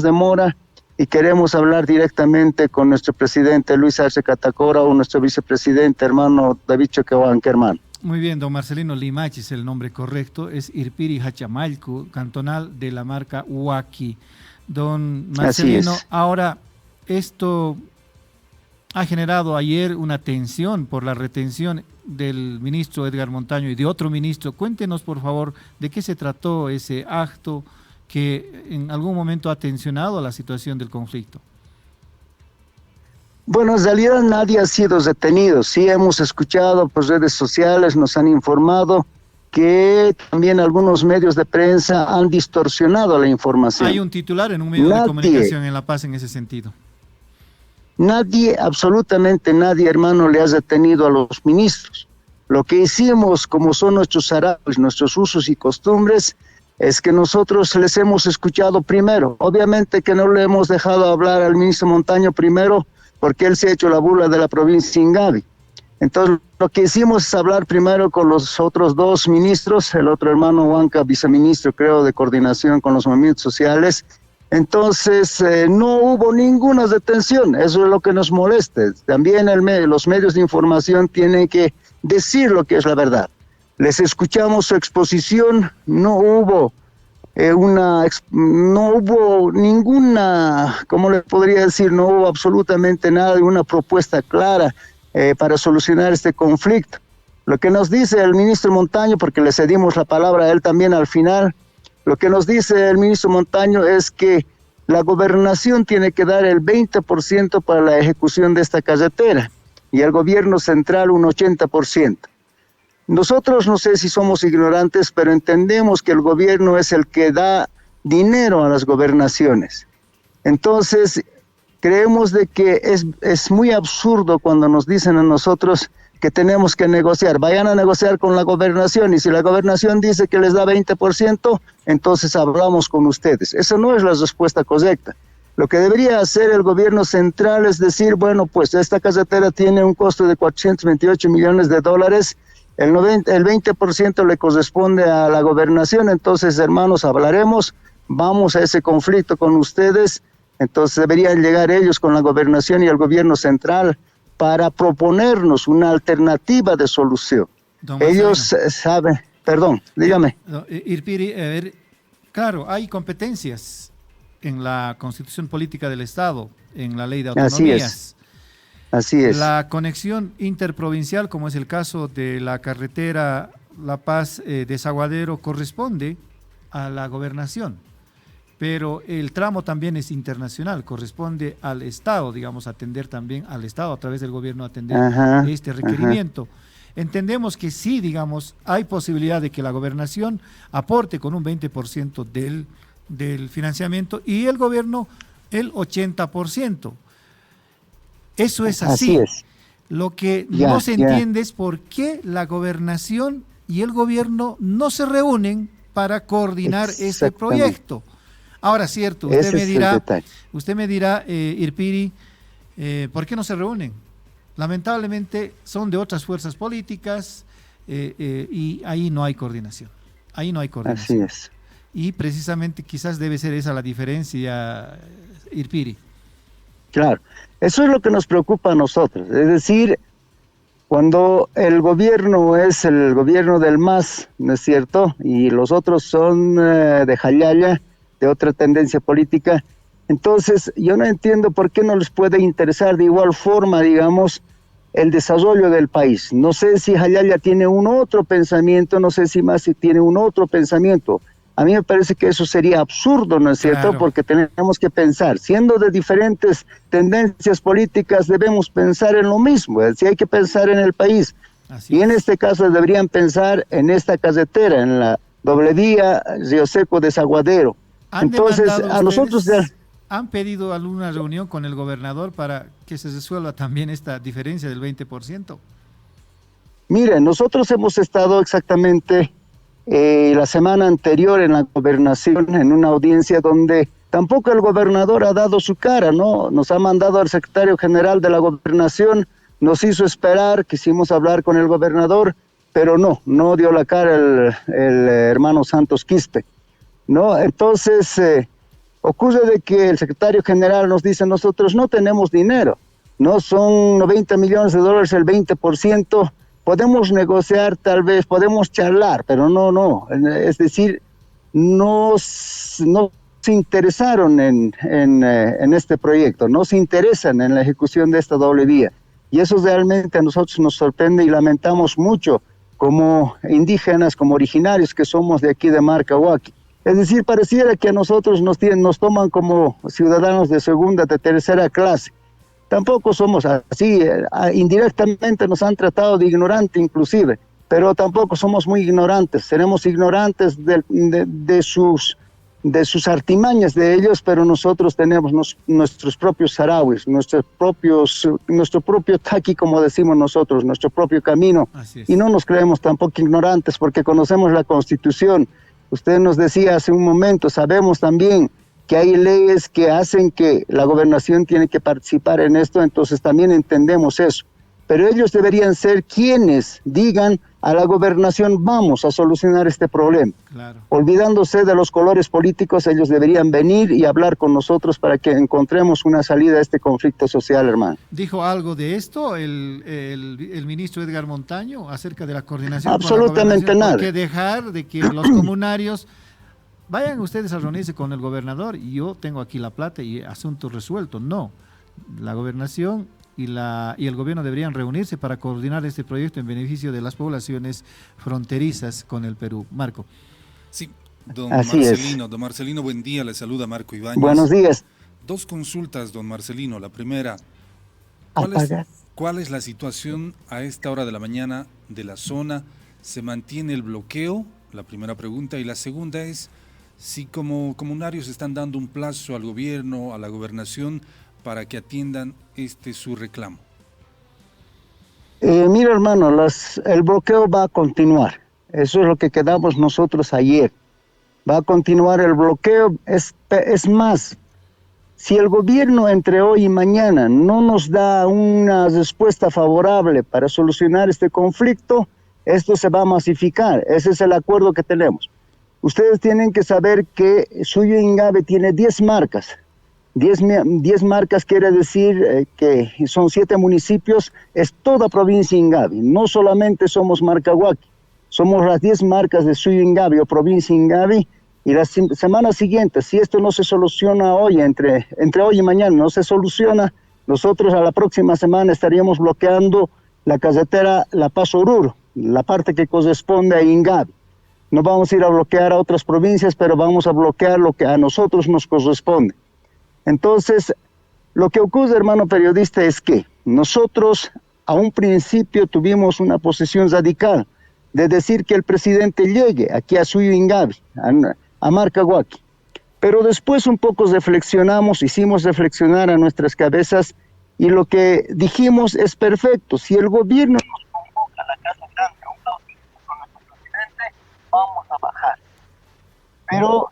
demora y queremos hablar directamente con nuestro presidente Luis Arce Catacora o nuestro vicepresidente hermano David Choquehuanca, hermano. Muy bien, don Marcelino Limachi es el nombre correcto, es Irpiri Hachamaycu, cantonal de la marca Huaqui. Don Marcelino, ahora esto ha generado ayer una tensión por la retención del ministro Edgar Montaño y de otro ministro. Cuéntenos, por favor, de qué se trató ese acto que en algún momento ha tensionado la situación del conflicto. Bueno, en realidad nadie ha sido detenido. Sí hemos escuchado por redes sociales, nos han informado que también algunos medios de prensa han distorsionado la información. Hay un titular en un medio de comunicación en La Paz en ese sentido. Nadie, absolutamente nadie, hermano, le ha detenido a los ministros. Lo que hicimos, como son nuestros harapos, nuestros usos y costumbres, es que nosotros les hemos escuchado primero. Obviamente que no le hemos dejado hablar al ministro Montaño primero, porque él se ha hecho la burla de la provincia de Ingavi. Entonces, lo que hicimos es hablar primero con los otros dos ministros, el otro hermano Huanca, viceministro, creo, de coordinación con los movimientos sociales. Entonces, no hubo ninguna detención, eso es lo que nos molesta. También los medios de información tienen que decir lo que es la verdad. Les escuchamos su exposición, no hubo ninguna, ¿cómo le podría decir? No hubo absolutamente nada de una propuesta clara para solucionar este conflicto. Lo que nos dice el ministro Montaño, porque le cedimos la palabra a él también al final, lo que nos dice el ministro Montaño es que la gobernación tiene que dar el 20% para la ejecución de esta carretera y el gobierno central un 80%. Nosotros no sé si somos ignorantes, pero entendemos que el gobierno es el que da dinero a las gobernaciones. Entonces, creemos de que es muy absurdo cuando nos dicen a nosotros que tenemos que negociar. Vayan a negociar con la gobernación y si la gobernación dice que les da 20%, entonces hablamos con ustedes. Esa no es la respuesta correcta. Lo que debería hacer el gobierno central es decir, bueno, pues esta carretera tiene un costo de 428 millones de dólares, el 20% le corresponde a la gobernación, entonces hermanos, hablaremos, vamos a ese conflicto con ustedes, entonces deberían llegar ellos con la gobernación y el gobierno central para proponernos una alternativa de solución. Ellos saben, perdón, dígame. Irpiri, a ver, claro, hay competencias en la Constitución Política del Estado, en la Ley de Autonomías. Así es. La conexión interprovincial, como es el caso de la carretera La Paz-Desaguadero, corresponde a la gobernación. Pero el tramo también es internacional, corresponde al Estado, atender también al Estado, a través del gobierno atender este requerimiento. Entendemos que sí, hay posibilidad de que la gobernación aporte con un 20% del financiamiento y el gobierno el 80%. Eso es así. Es. Lo que no se entiende es por qué la gobernación y el gobierno no se reúnen para coordinar este proyecto. Ahora, cierto, usted me dirá, Irpiri, ¿por qué no se reúnen? Lamentablemente son de otras fuerzas políticas, y ahí no hay coordinación. Ahí no hay coordinación. Así es. Y precisamente quizás debe ser esa la diferencia, Irpiri. Claro, eso es lo que nos preocupa a nosotros. Es decir, cuando el gobierno es el gobierno del MAS, ¿no es cierto? Y los otros son de Jayaya, de otra tendencia política. Entonces, yo no entiendo por qué no les puede interesar de igual forma, digamos, el desarrollo del país. No sé si Jayaya tiene un otro pensamiento, no sé si MAS tiene un otro pensamiento. A mí me parece que eso sería absurdo, ¿no es cierto? Claro. Porque tenemos que pensar, siendo de diferentes tendencias políticas, debemos pensar en lo mismo, es decir, hay que pensar en el país. Así Y en es. este caso deberían pensar en esta carretera, en la doble vía Río Seco Desaguadero. ¿Han Entonces, demandado a nosotros ya... ustedes, han pedido alguna reunión con el gobernador para que se resuelva también esta diferencia del 20%? Mire, nosotros hemos estado exactamente la semana anterior en la gobernación, en una audiencia donde tampoco el gobernador ha dado su cara, ¿no? Nos ha mandado al secretario general de la gobernación, nos hizo esperar, quisimos hablar con el gobernador, pero no dio la cara el hermano Santos Quispe, ¿no? Entonces, ocurre de que el secretario general nos dice, nosotros no tenemos dinero, ¿no? Son 90 millones de dólares, el 20%, podemos negociar tal vez, podemos charlar, pero no. Es decir, no se interesaron en este proyecto, no se interesan en la ejecución de esta doble vía. Y eso realmente a nosotros nos sorprende y lamentamos mucho como indígenas, como originarios que somos de aquí de Marcahuaqui. Es decir, pareciera que a nosotros nos toman como ciudadanos de segunda, de tercera clase. Tampoco somos así, indirectamente nos han tratado de ignorante inclusive, pero tampoco somos muy ignorantes, seremos ignorantes de sus artimañas de ellos, pero nosotros tenemos nuestros propios sarawis, nuestro propio taqui, como decimos nosotros, nuestro propio camino, Así es. y no nos creemos tampoco ignorantes porque conocemos la Constitución. Usted nos decía hace un momento, sabemos también que hay leyes que hacen que la gobernación tiene que participar en esto, entonces también entendemos eso. Pero ellos deberían ser quienes digan a la gobernación, vamos a solucionar este problema. Claro. Olvidándose de los colores políticos, ellos deberían venir y hablar con nosotros para que encontremos una salida a este conflicto social, hermano. ¿Dijo algo de esto el ministro Edgar Montaño acerca de la coordinación? Absolutamente con la nada. ¿Por qué dejar de que los comunarios vayan ustedes a reunirse con el gobernador y yo tengo aquí la plata y asunto resuelto? No, la gobernación y el gobierno deberían reunirse para coordinar este proyecto en beneficio de las poblaciones fronterizas con el Perú. Marco. Sí, don Así Marcelino. Don Marcelino, buen día, le saluda Marco Ibáñez. Buenos días. Dos consultas, don Marcelino. La primera, ¿cuál es la situación a esta hora de la mañana de la zona? ¿Se mantiene el bloqueo? La primera pregunta. Y la segunda es, si como comunarios están dando un plazo al gobierno, a la gobernación, para que atiendan su reclamo. Mira, hermano, el bloqueo va a continuar. Eso es lo que quedamos nosotros ayer. Va a continuar el bloqueo. Es más, si el gobierno entre hoy y mañana no nos da una respuesta favorable para solucionar este conflicto, esto se va a masificar. Ese es el acuerdo que tenemos. Ustedes tienen que saber que Suyo Ingabe tiene 10 marcas. 10 marcas quiere decir que son 7 municipios, es toda provincia Ingabi, no solamente somos Marcahuaqui, somos las 10 marcas de Suyo Ingabi o provincia Ingabi, y la semana siguiente, si esto no se soluciona hoy, entre hoy y mañana no se soluciona, nosotros a la próxima semana estaríamos bloqueando la carretera La Paz-Oruro, la parte que corresponde a Ingabi. No vamos a ir a bloquear a otras provincias, pero vamos a bloquear lo que a nosotros nos corresponde. Entonces, lo que ocurre, hermano periodista, es que nosotros a un principio tuvimos una posición radical de decir que el presidente llegue aquí a Suyo Ingabi, a Marcahuaqui. Pero después un poco reflexionamos, hicimos reflexionar a nuestras cabezas y lo que dijimos es perfecto. Si el gobierno nos convoca a la Casa Grande a un audiencia con nuestro presidente, vamos a bajar. Pero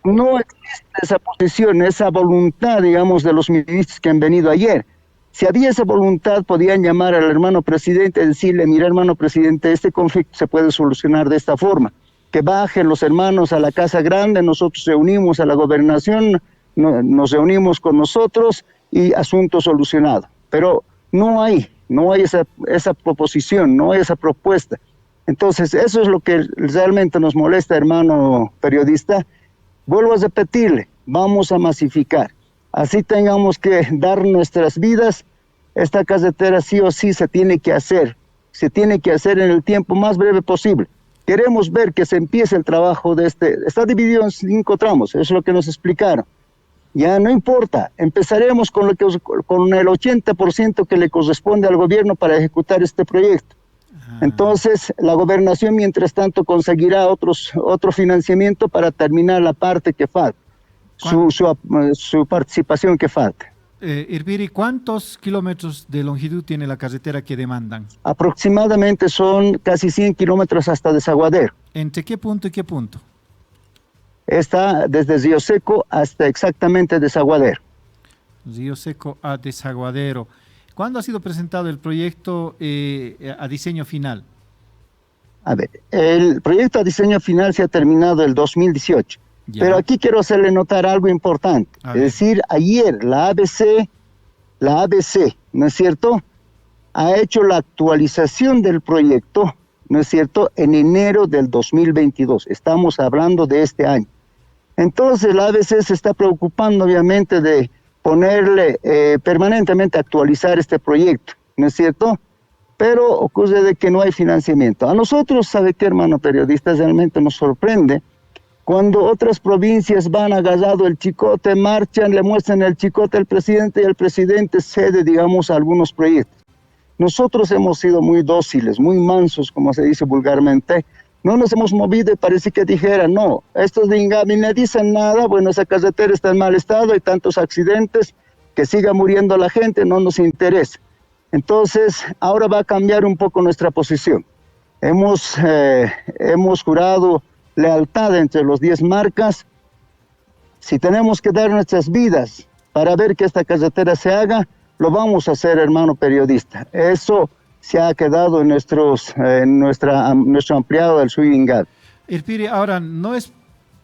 no existe esa posición, esa voluntad, digamos, de los ministros que han venido ayer. Si había esa voluntad, podían llamar al hermano presidente y decirle, mira hermano presidente, este conflicto se puede solucionar de esta forma, que bajen los hermanos a la Casa Grande, nosotros reunimos a la gobernación, nos reunimos con nosotros y asunto solucionado. Pero no hay esa proposición, no hay esa propuesta. Entonces, eso es lo que realmente nos molesta, hermano periodista. Vuelvo a repetirle, vamos a masificar. Así tengamos que dar nuestras vidas, esta carretera sí o sí se tiene que hacer en el tiempo más breve posible. Queremos ver que se empiece el trabajo de está dividido en 5 tramos, eso es lo que nos explicaron. Ya no importa, empezaremos con el 80% que le corresponde al gobierno para ejecutar este proyecto. Entonces, la gobernación, mientras tanto, conseguirá otro financiamiento para terminar la parte que falta, su participación que falta. Irbiri, ¿cuántos kilómetros de longitud tiene la carretera que demandan? Aproximadamente son casi 100 kilómetros hasta Desaguadero. ¿Entre qué punto y qué punto? Está desde Río Seco hasta exactamente Desaguadero. Río Seco a Desaguadero. ¿Cuándo ha sido presentado el proyecto a diseño final? A ver, el proyecto a diseño final se ha terminado el 2018. Ya. Pero aquí quiero hacerle notar algo importante. Es decir, ayer la ABC, ¿no es cierto?, ha hecho la actualización del proyecto, ¿no es cierto?, en enero del 2022. Estamos hablando de este año. Entonces la ABC se está preocupando obviamente de ponerle permanentemente actualizar este proyecto, ¿no es cierto? Pero ocurre de que no hay financiamiento. A nosotros, ¿sabe qué, hermano periodista? Realmente nos sorprende cuando otras provincias van agarrado el chicote, marchan, le muestran el chicote al presidente y el presidente cede, digamos, a algunos proyectos. Nosotros hemos sido muy dóciles, muy mansos, como se dice vulgarmente. No nos hemos movido y parece que dijera, no, estos de Ingavi no dicen nada, bueno, esa carretera está en mal estado, hay tantos accidentes, que siga muriendo la gente, no nos interesa. Entonces, ahora va a cambiar un poco nuestra posición. Hemos jurado lealtad entre los 10 marcas. Si tenemos que dar nuestras vidas para ver que esta carretera se haga, lo vamos a hacer, hermano periodista. Eso se ha quedado en nuestro ampliado del Suyingal. Irpiri, ahora, no es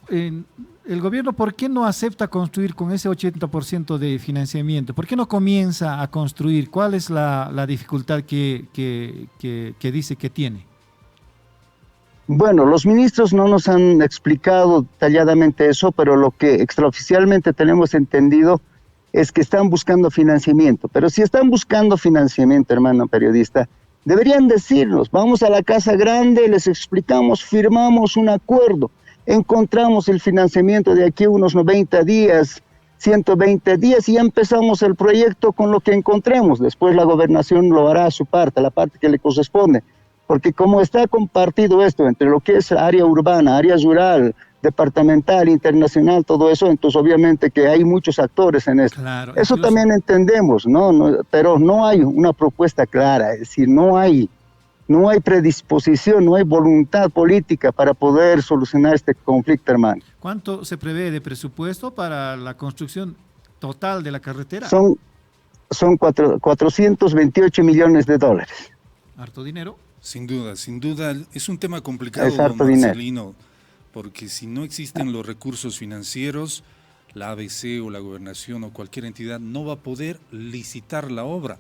el gobierno, ¿por qué no acepta construir con ese 80% de financiamiento? ¿Por qué no comienza a construir? ¿Cuál es la dificultad que dice que tiene? Bueno, los ministros no nos han explicado detalladamente eso, pero lo que extraoficialmente tenemos entendido es que están buscando financiamiento. Pero si están buscando financiamiento, hermano periodista, deberían decirnos, vamos a la Casa Grande, les explicamos, firmamos un acuerdo, encontramos el financiamiento de aquí a unos 90 días, 120 días y ya empezamos el proyecto con lo que encontremos. Después la gobernación lo hará a su parte, la parte que le corresponde. Porque como está compartido esto entre lo que es área urbana, área rural, departamental, internacional, todo eso, entonces obviamente que hay muchos actores en esto. Claro, eso incluso también entendemos, ¿no? Pero no hay una propuesta clara, es decir, no hay predisposición, no hay voluntad política para poder solucionar este conflicto, hermano. ¿Cuánto se prevé de presupuesto para la construcción total de la carretera? Son 428 millones de dólares. ¿Harto dinero? Sin duda, es un tema complicado, don Marcelino, porque si no existen los recursos financieros, la ABC o la gobernación o cualquier entidad no va a poder licitar la obra,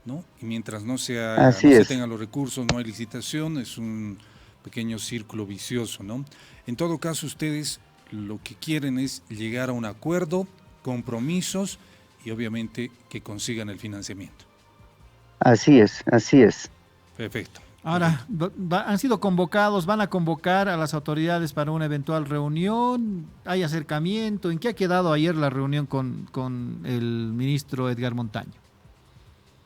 ¿no? Y mientras no se tengan los recursos, no hay licitación, es un pequeño círculo vicioso, ¿no? En todo caso, ustedes lo que quieren es llegar a un acuerdo, compromisos y obviamente que consigan el financiamiento. Así es. Perfecto. Ahora, han sido convocados, van a convocar a las autoridades para una eventual reunión, hay acercamiento. ¿En qué ha quedado ayer la reunión con el ministro Edgar Montaño?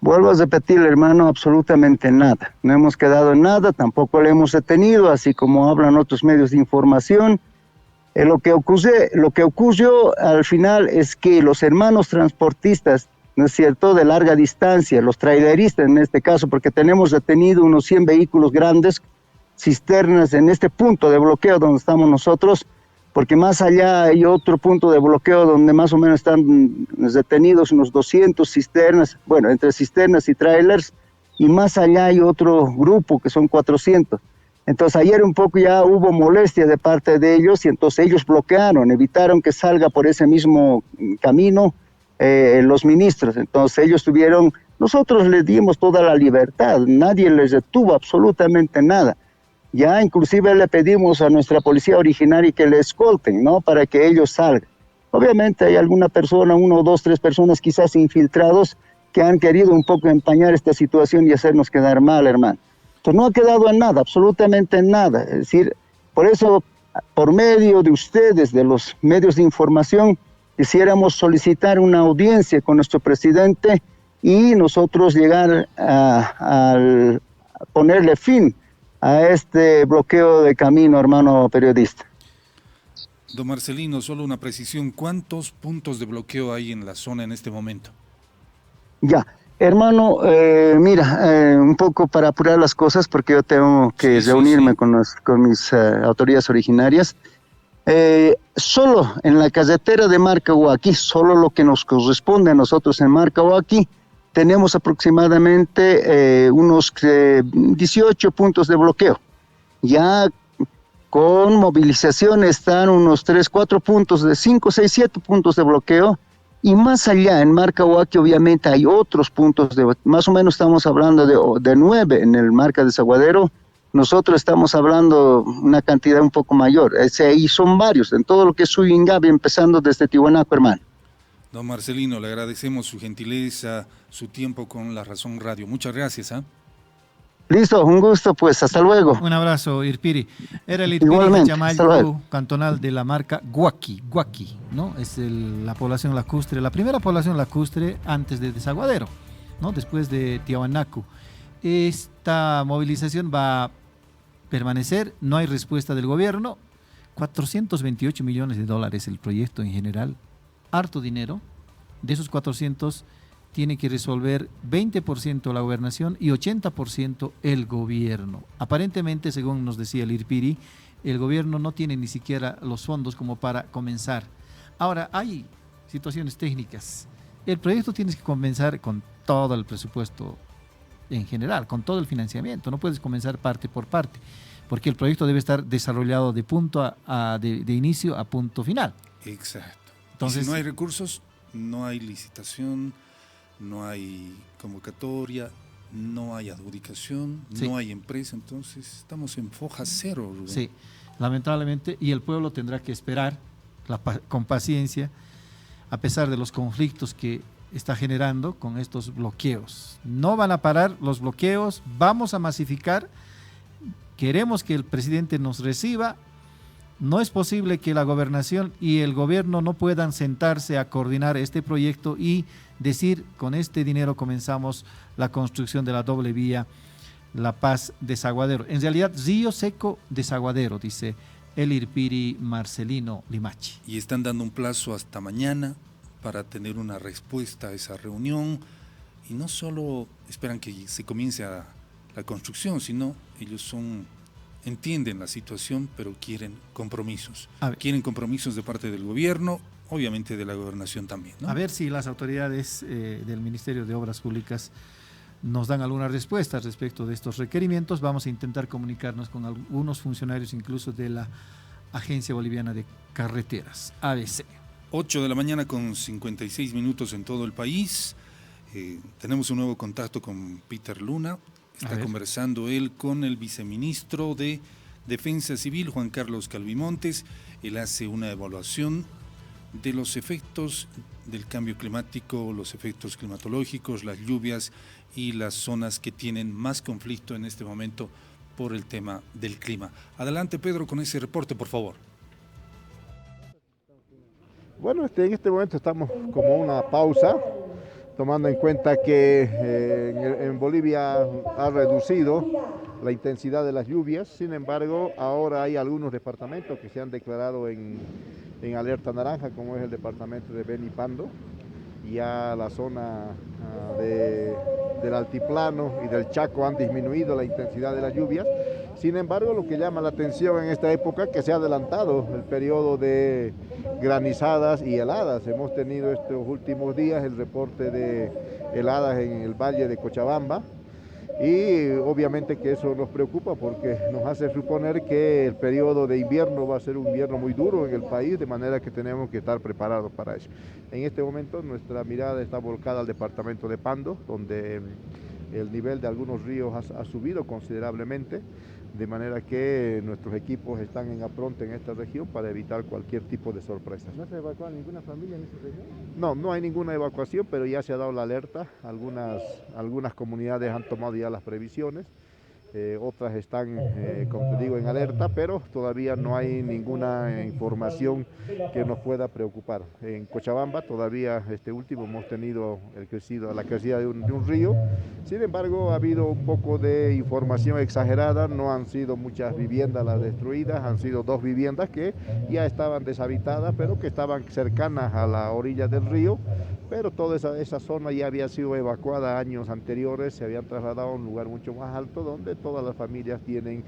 Vuelvo a repetir, hermano, absolutamente nada. No hemos quedado en nada, tampoco le hemos detenido, así como hablan otros medios de información. Lo que ocurrió al final es que los hermanos transportistas, ¿no es cierto?, de larga distancia, los traileristas en este caso, porque tenemos detenido unos 100 vehículos grandes, cisternas en este punto de bloqueo donde estamos nosotros, porque más allá hay otro punto de bloqueo donde más o menos están detenidos unos 200 cisternas, bueno, entre cisternas y trailers, y más allá hay otro grupo que son 400. Entonces ayer un poco ya hubo molestia de parte de ellos y entonces ellos bloquearon, evitaron que salga por ese mismo camino los ministros. Entonces ellos tuvieron, nosotros les dimos toda la libertad, nadie les detuvo absolutamente nada. Ya inclusive le pedimos a nuestra policía originaria que le escolten, ¿no? Para que ellos salgan. Obviamente hay alguna persona, 1, 2, 3 personas quizás infiltrados que han querido un poco empañar esta situación y hacernos quedar mal, hermano. Entonces no ha quedado en nada, absolutamente en nada. Es decir, por eso, por medio de ustedes, de los medios de información, quisiéramos solicitar una audiencia con nuestro presidente y nosotros llegar a ponerle fin a este bloqueo de camino, hermano periodista. Don Marcelino, solo una precisión, ¿cuántos puntos de bloqueo hay en la zona en este momento? Ya, hermano, mira, un poco para apurar las cosas, porque yo tengo que reunirme con mis autoridades originarias. Solo en la carretera de Marcahuaqui, solo lo que nos corresponde a nosotros en Marcahuaqui, tenemos aproximadamente unos 18 puntos de bloqueo. Ya con movilización están unos 3, 4 puntos de 5, 6, 7 puntos de bloqueo. Y más allá, en Marcahuaqui, obviamente hay otros puntos, más o menos estamos hablando de 9 en el Marca Desaguadero. Nosotros estamos hablando una cantidad un poco mayor. Y son varios, en todo lo que es Suyingabe, empezando desde Tiwanaku, hermano. Don Marcelino, le agradecemos su gentileza, su tiempo con La Razón Radio. Muchas gracias. Listo, un gusto, pues, hasta luego. Un abrazo, Irpiri. Era el Irpiri Chamayco, cantonal de la marca Guaqui, ¿no? Es la población lacustre, la primera población lacustre antes de Desaguadero, ¿no? Después de Tiwanaku. Esta movilización va a permanecer, no hay respuesta del gobierno. 428 millones de dólares el proyecto en general, harto dinero. De esos 400 tiene que resolver 20% la gobernación y 80% el gobierno. Aparentemente, según nos decía el Irpiri, el gobierno no tiene ni siquiera los fondos como para comenzar. Ahora, hay situaciones técnicas. El proyecto tienes que comenzar con todo el presupuesto en general, con todo el financiamiento. No puedes comenzar parte por parte, porque el proyecto debe estar desarrollado de punto de inicio a punto final. Exacto. Entonces, y si no hay recursos, no hay licitación, no hay convocatoria, no hay adjudicación, sí, no hay empresa, entonces estamos en foja cero, Rubén. Sí, lamentablemente, y el pueblo tendrá que esperar con paciencia, a pesar de los conflictos que está generando con estos bloqueos. No van a parar los bloqueos, vamos a masificar, queremos que el presidente nos reciba. No es posible que la gobernación y el gobierno no puedan sentarse a coordinar este proyecto y decir, con este dinero comenzamos la construcción de la doble vía La Paz-Desaguadero. En realidad, Río Seco-Desaguadero, dice el Irpiri Marcelino Limachi. Y están dando un plazo hasta mañana para tener una respuesta a esa reunión, y no solo esperan que se comience la construcción, sino ellos entienden la situación, pero quieren compromisos. Quieren compromisos de parte del gobierno, obviamente de la gobernación también, ¿no? A ver si las autoridades del Ministerio de Obras Públicas nos dan alguna respuesta respecto de estos requerimientos. Vamos a intentar comunicarnos con algunos funcionarios, incluso de la Agencia Boliviana de Carreteras, ABC. 8 de la mañana con 56 minutos en todo el país. Tenemos un nuevo contacto con Peter Luna. Está conversando él con el viceministro de Defensa Civil, Juan Carlos Calvimontes. Él hace una evaluación de los efectos del cambio climático, los efectos climatológicos, las lluvias y las zonas que tienen más conflicto en este momento por el tema del clima. Adelante, Pedro, con ese reporte, por favor. Bueno, en este momento estamos como una pausa, tomando en cuenta que en Bolivia ha reducido la intensidad de las lluvias. Sin embargo, ahora hay algunos departamentos que se han declarado en alerta naranja, como es el departamento de Beni Pando. Ya la zona del altiplano y del Chaco han disminuido la intensidad de las lluvias, Sin embargo, lo que llama la atención en esta época es que se ha adelantado el periodo de granizadas y heladas. Hemos tenido estos últimos días el reporte de heladas en el valle de Cochabamba, y obviamente que eso nos preocupa porque nos hace suponer que el periodo de invierno va a ser un invierno muy duro en el país, de manera que tenemos que estar preparados para eso. En este momento nuestra mirada está volcada al departamento de Pando, donde el nivel de algunos ríos ha subido considerablemente, de manera que nuestros equipos están en apronte en esta región para evitar cualquier tipo de sorpresas. ¿No se ha evacuado ninguna familia en esta región? No, no hay ninguna evacuación, pero ya se ha dado la alerta. Algunas comunidades han tomado ya las previsiones. Otras están, como te digo, en alerta, pero todavía no hay ninguna información que nos pueda preocupar. En Cochabamba todavía este último hemos tenido la crecida de un río. Sin embargo, ha habido un poco de información exagerada, no han sido muchas viviendas las destruidas, han sido 2 viviendas que ya estaban deshabitadas, pero que estaban cercanas a la orilla del río. Pero toda esa zona ya había sido evacuada años anteriores, se habían trasladado a un lugar mucho más alto donde todas las familias tienen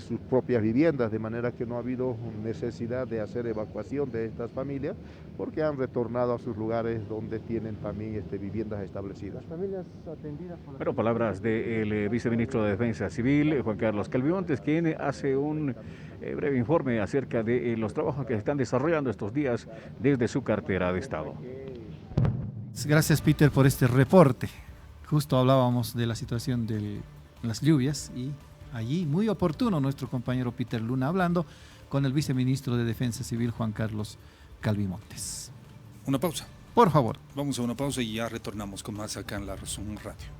sus propias viviendas, de manera que no ha habido necesidad de hacer evacuación de estas familias porque han retornado a sus lugares donde tienen también viviendas establecidas. Las familias atendidas por Bueno, palabras del viceministro de Defensa Civil, Juan Carlos Calvimontes, quien hace un breve informe acerca de los trabajos que se están desarrollando estos días desde su cartera de Estado. Gracias, Peter, por este reporte. Justo hablábamos de la situación de las lluvias y allí, muy oportuno, nuestro compañero Peter Luna hablando con el viceministro de Defensa Civil, Juan Carlos Calvimontes. Una pausa. Por favor. Vamos a una pausa y ya retornamos con más acá en La Razón Radio.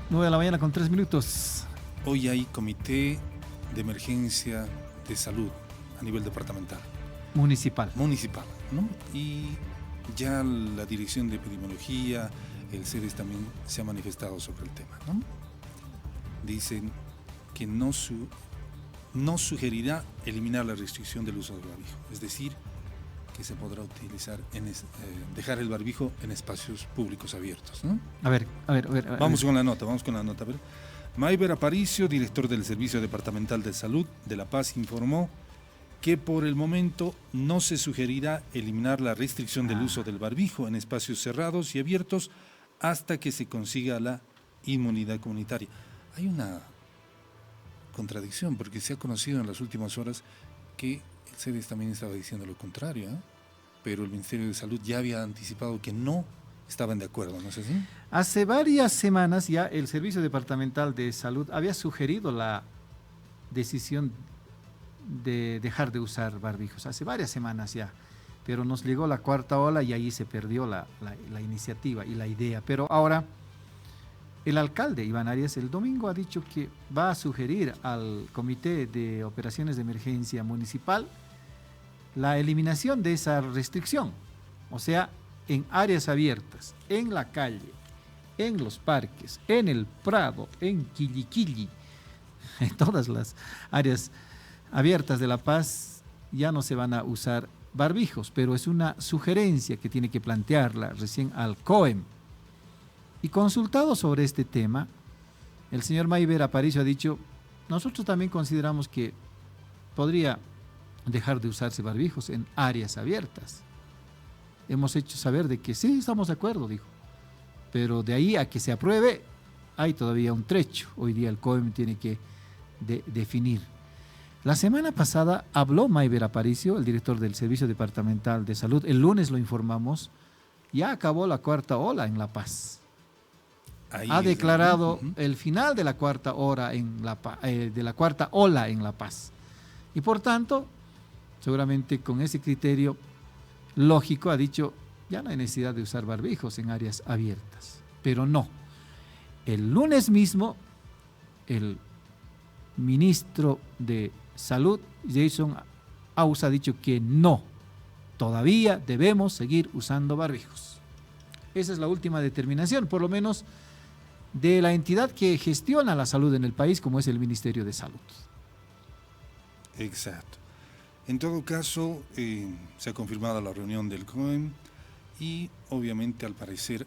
Nueve de la mañana con 3 minutos. Hoy hay comité de emergencia de salud a nivel departamental. Municipal, ¿no? Y ya la dirección de epidemiología, el CEDES también se ha manifestado sobre el tema, ¿no? Dicen que no sugerirá eliminar la restricción del uso del barbijo, es decir, que se podrá utilizar dejar el barbijo en espacios públicos abiertos, ¿no? A ver. Vamos con la nota. A ver. Mayber Aparicio, director del Servicio Departamental de Salud de La Paz, informó que por el momento no se sugerirá eliminar la restricción del uso del barbijo en espacios cerrados y abiertos hasta que se consiga la inmunidad comunitaria. Hay una contradicción porque se ha conocido en las últimas horas que el CEDES también estaba diciendo lo contrario, ¿eh? Pero el Ministerio de Salud ya había anticipado que no estaban de acuerdo, ¿no es así? Hace varias semanas ya el Servicio Departamental de Salud había sugerido la decisión de dejar de usar barbijos, hace varias semanas ya, pero nos llegó la cuarta ola y ahí se perdió la iniciativa y la idea. Pero ahora el alcalde Iván Arias el domingo ha dicho que va a sugerir al Comité de Operaciones de Emergencia Municipal la eliminación de esa restricción, o sea, en áreas abiertas, en la calle, en los parques, en el Prado, en Quiliquilli, en todas las áreas abiertas de La Paz ya no se van a usar barbijos, pero es una sugerencia que tiene que plantearla recién al COEM. Y consultado sobre este tema, el señor Mayber Aparicio ha dicho, nosotros también consideramos que podría dejar de usarse barbijos en áreas abiertas. Hemos hecho saber de que sí, estamos de acuerdo, dijo, pero de ahí a que se apruebe hay todavía un trecho. Hoy día el COEM tiene que definir. La semana pasada habló Mayber Aparicio, el director del Servicio Departamental de Salud, el lunes lo informamos, ya acabó la cuarta ola en La Paz. Ha declarado el final de la cuarta ola en La Paz. Y por tanto, seguramente con ese criterio lógico ha dicho, ya no hay necesidad de usar barbijos en áreas abiertas. Pero no. El lunes mismo, el ministro de Salud, Jason Aus, ha dicho que no, todavía debemos seguir usando barbijos. Esa es la última determinación, por lo menos de la entidad que gestiona la salud en el país, como es el Ministerio de Salud. Exacto. En todo caso, se ha confirmado la reunión del COEM y obviamente al parecer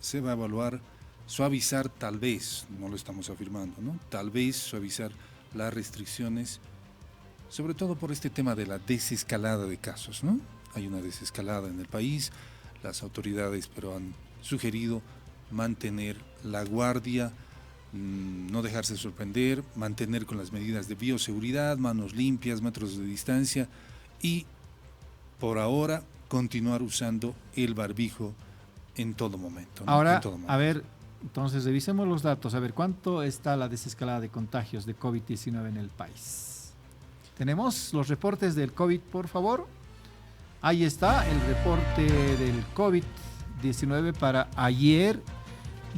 se va a evaluar suavizar, tal vez, no lo estamos afirmando, ¿no? Tal vez suavizar las restricciones, sobre todo por este tema de la desescalada de casos, ¿no? Hay una desescalada en el país, las autoridades pero han sugerido mantener la guardia, no dejarse sorprender, mantener con las medidas de bioseguridad, manos limpias, metros de distancia y por ahora continuar usando el barbijo en todo momento, ¿no? Ahora, todo momento. A ver, entonces revisemos los datos, a ver cuánto está la desescalada de contagios de COVID-19 en el país. Tenemos los reportes del COVID, por favor. Ahí está el reporte del COVID-19 para ayer,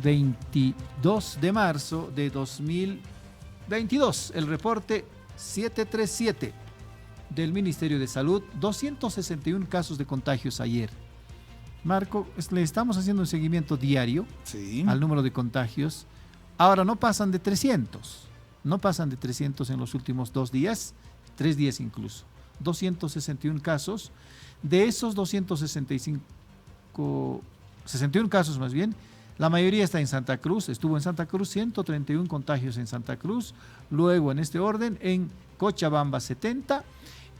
22 de marzo de 2022. El reporte 737 del Ministerio de Salud, 261 casos de contagios ayer. Marco, le estamos haciendo un seguimiento diario al número de contagios. Ahora no pasan de 300. No pasan de 300 en los últimos 2 días, 3 días incluso. 261 casos. De esos 61 casos más bien, la mayoría está en Santa Cruz. Estuvo en Santa Cruz 131 contagios en Santa Cruz. Luego, en este orden, en Cochabamba 70,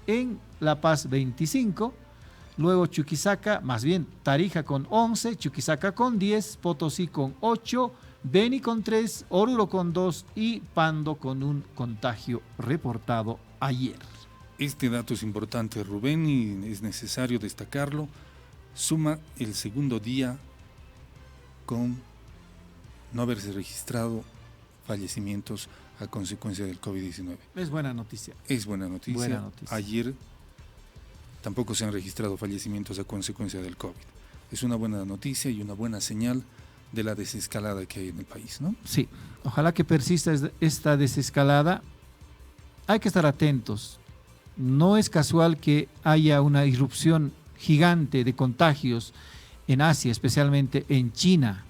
en La Paz 25, luego Chuquisaca, más bien Tarija con 11, Chuquisaca con 10, Potosí con 8, Beni con 3, Oruro con 2 y Pando con un contagio reportado ayer. Este dato es importante, Rubén, y es necesario destacarlo. Suma el segundo día con no haberse registrado fallecimientos a consecuencia del COVID-19. Es buena noticia. Es buena noticia. Buena noticia. Ayer tampoco se han registrado fallecimientos a consecuencia del COVID. Es una buena noticia y una buena señal de la desescalada que hay en el país, ¿no? Sí, ojalá que persista esta desescalada. Hay que estar atentos. No es casual que haya una irrupción gigante de contagios en Asia, especialmente en China,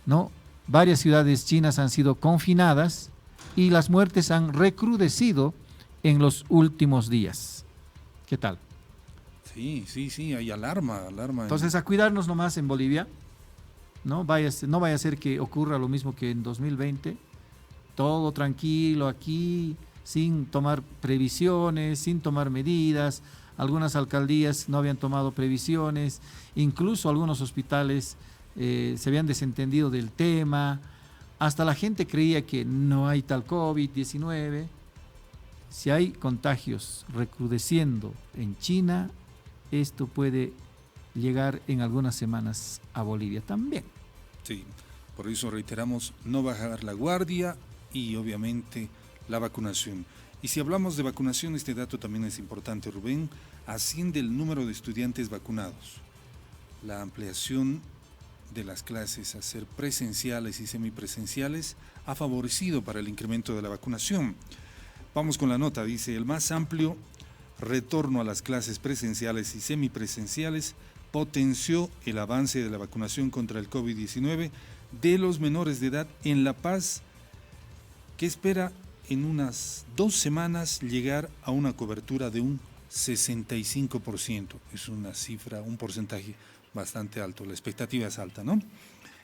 ¿no? Varias ciudades chinas han sido confinadas y las muertes han recrudecido en los últimos días. ¿Qué tal? Sí, hay alarma. Entonces, a cuidarnos nomás en Bolivia, no vaya a ser que ocurra lo mismo que en 2020, todo tranquilo aquí, sin tomar previsiones, sin tomar medidas. Algunas alcaldías no habían tomado previsiones, incluso algunos hospitales se habían desentendido del tema, hasta la gente creía que no hay tal COVID-19. Si hay contagios recrudeciendo en China, esto puede llegar en algunas semanas a Bolivia también. Sí, por eso reiteramos, no bajar la guardia y obviamente la vacunación. Y si hablamos de vacunación, este dato también es importante, Rubén, asciende el número de estudiantes vacunados. La ampliación de las clases a ser presenciales y semipresenciales ha favorecido para el incremento de la vacunación. Vamos con la nota, dice, el más amplio retorno a las clases presenciales y semipresenciales potenció el avance de la vacunación contra el COVID-19 de los menores de edad en La Paz, que espera en unas 2 semanas llegar a una cobertura de un 65%. Es una cifra, un porcentaje bastante alto, la expectativa es alta, ¿no?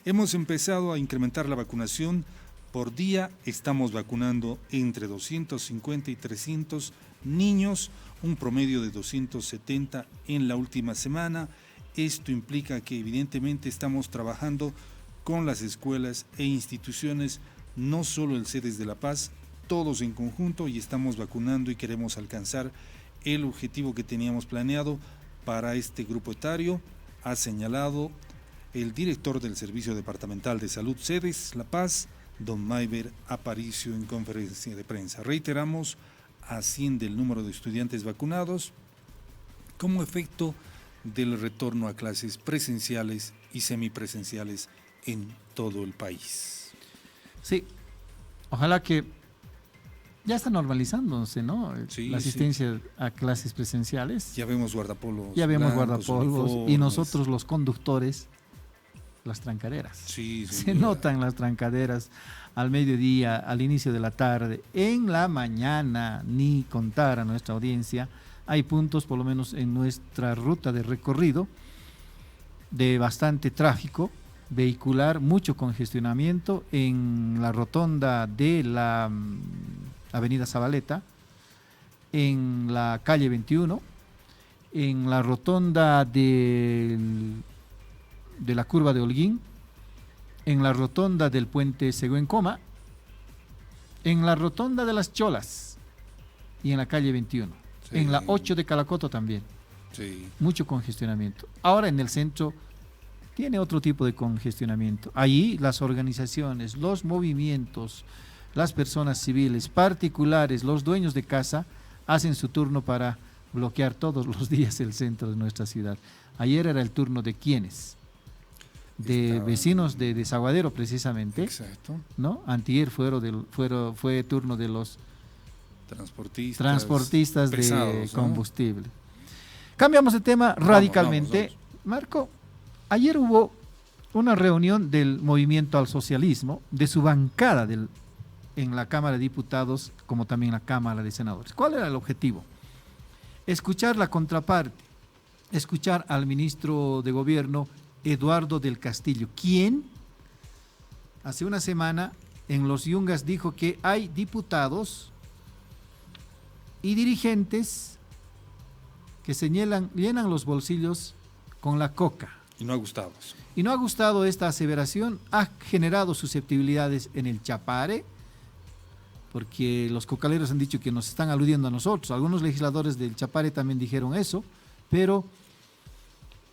Hemos empezado a incrementar la vacunación. Por día estamos vacunando entre 250 y 300 niños, un promedio de 270 en la última semana. Esto implica que evidentemente estamos trabajando con las escuelas e instituciones, no solo el CEDES de La Paz, todos en conjunto, y estamos vacunando y queremos alcanzar el objetivo que teníamos planeado para este grupo etario, ha señalado el director del Servicio Departamental de Salud CEDES La Paz, don Mayber Aparicio, en conferencia de prensa. Reiteramos, asciende el número de estudiantes vacunados como efecto del retorno a clases presenciales y semipresenciales en todo el país. Sí, ojalá que ya está normalizándose, ¿no? Sí, la asistencia a clases presenciales. Ya vemos guardapolvos. Ya vemos blancos, guardapolvos uniformes. y nosotros los conductores, las trancaderas. Sí, Se notan las trancaderas al mediodía, al inicio de la tarde, en la mañana, ni contar a nuestra audiencia. Hay puntos, por lo menos en nuestra ruta de recorrido, de bastante tráfico vehicular, mucho congestionamiento en la rotonda de la Avenida Zabaleta, en la calle 21, en la rotonda de la curva de Holguín, en la rotonda del puente Seguencoma, en la rotonda de las Cholas y en la calle 21, sí. En la 8 de Calacoto también, sí. Mucho congestionamiento. Ahora en el centro tiene otro tipo de congestionamiento. Allí las organizaciones, los movimientos, las personas civiles, particulares, los dueños de casa, hacen su turno para bloquear todos los días el centro de nuestra ciudad. Ayer era el turno de ¿quiénes? De vecinos de Desaguadero, precisamente. Exacto. ¿No? Antier fue turno de los transportistas pesados, de combustible. ¿No? Cambiamos de tema radicalmente. Vamos. Marco, ayer hubo una reunión del Movimiento al Socialismo, de su bancada en la Cámara de Diputados, como también la Cámara de Senadores. ¿Cuál era el objetivo? Escuchar la contraparte, escuchar al ministro de Gobierno, Eduardo del Castillo, quien hace una semana en Los Yungas dijo que hay diputados y dirigentes que llenan los bolsillos con la coca. Y no ha gustado eso. Y no ha gustado esta aseveración, ha generado susceptibilidades en el Chapare, porque los cocaleros han dicho que nos están aludiendo a nosotros. Algunos legisladores del Chapare también dijeron eso, pero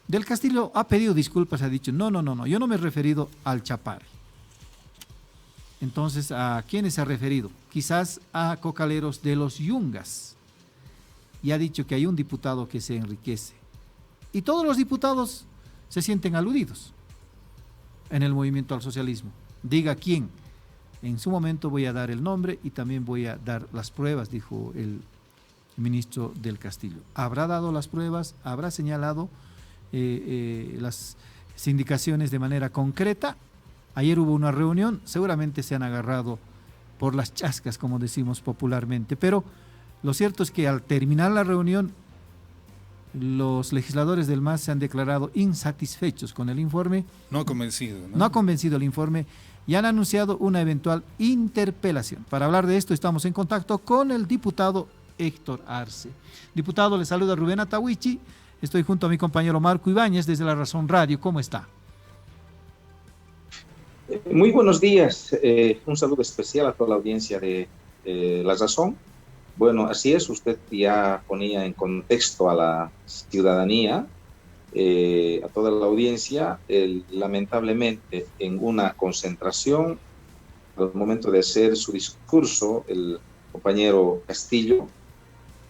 Del Castillo ha pedido disculpas, ha dicho, no, yo no me he referido al Chapare. Entonces, ¿a quiénes se ha referido? Quizás a cocaleros de Los Yungas. Y ha dicho que hay un diputado que se enriquece. Y todos los diputados se sienten aludidos en el movimiento al socialismo. Diga quién. En su momento voy a dar el nombre y también voy a dar las pruebas, dijo el ministro del Castillo. Habrá dado las pruebas, habrá señalado las indicaciones de manera concreta. Ayer hubo una reunión, seguramente se han agarrado por las chascas, como decimos popularmente, pero lo cierto es que al terminar la reunión, los legisladores del MAS se han declarado insatisfechos con el informe. No ha convencido, ¿no? No ha convencido el informe y han anunciado una eventual interpelación. Para hablar de esto estamos en contacto con el diputado Héctor Arce. Diputado, le saluda Rubén Atahuichi. Estoy junto a mi compañero Marco Ibáñez desde La Razón Radio. ¿Cómo está? Muy buenos días. Un saludo especial a toda la audiencia de La Razón. Bueno, así es, usted ya ponía en contexto a la ciudadanía, a toda la audiencia, lamentablemente en una concentración, al momento de hacer su discurso, el compañero Castillo,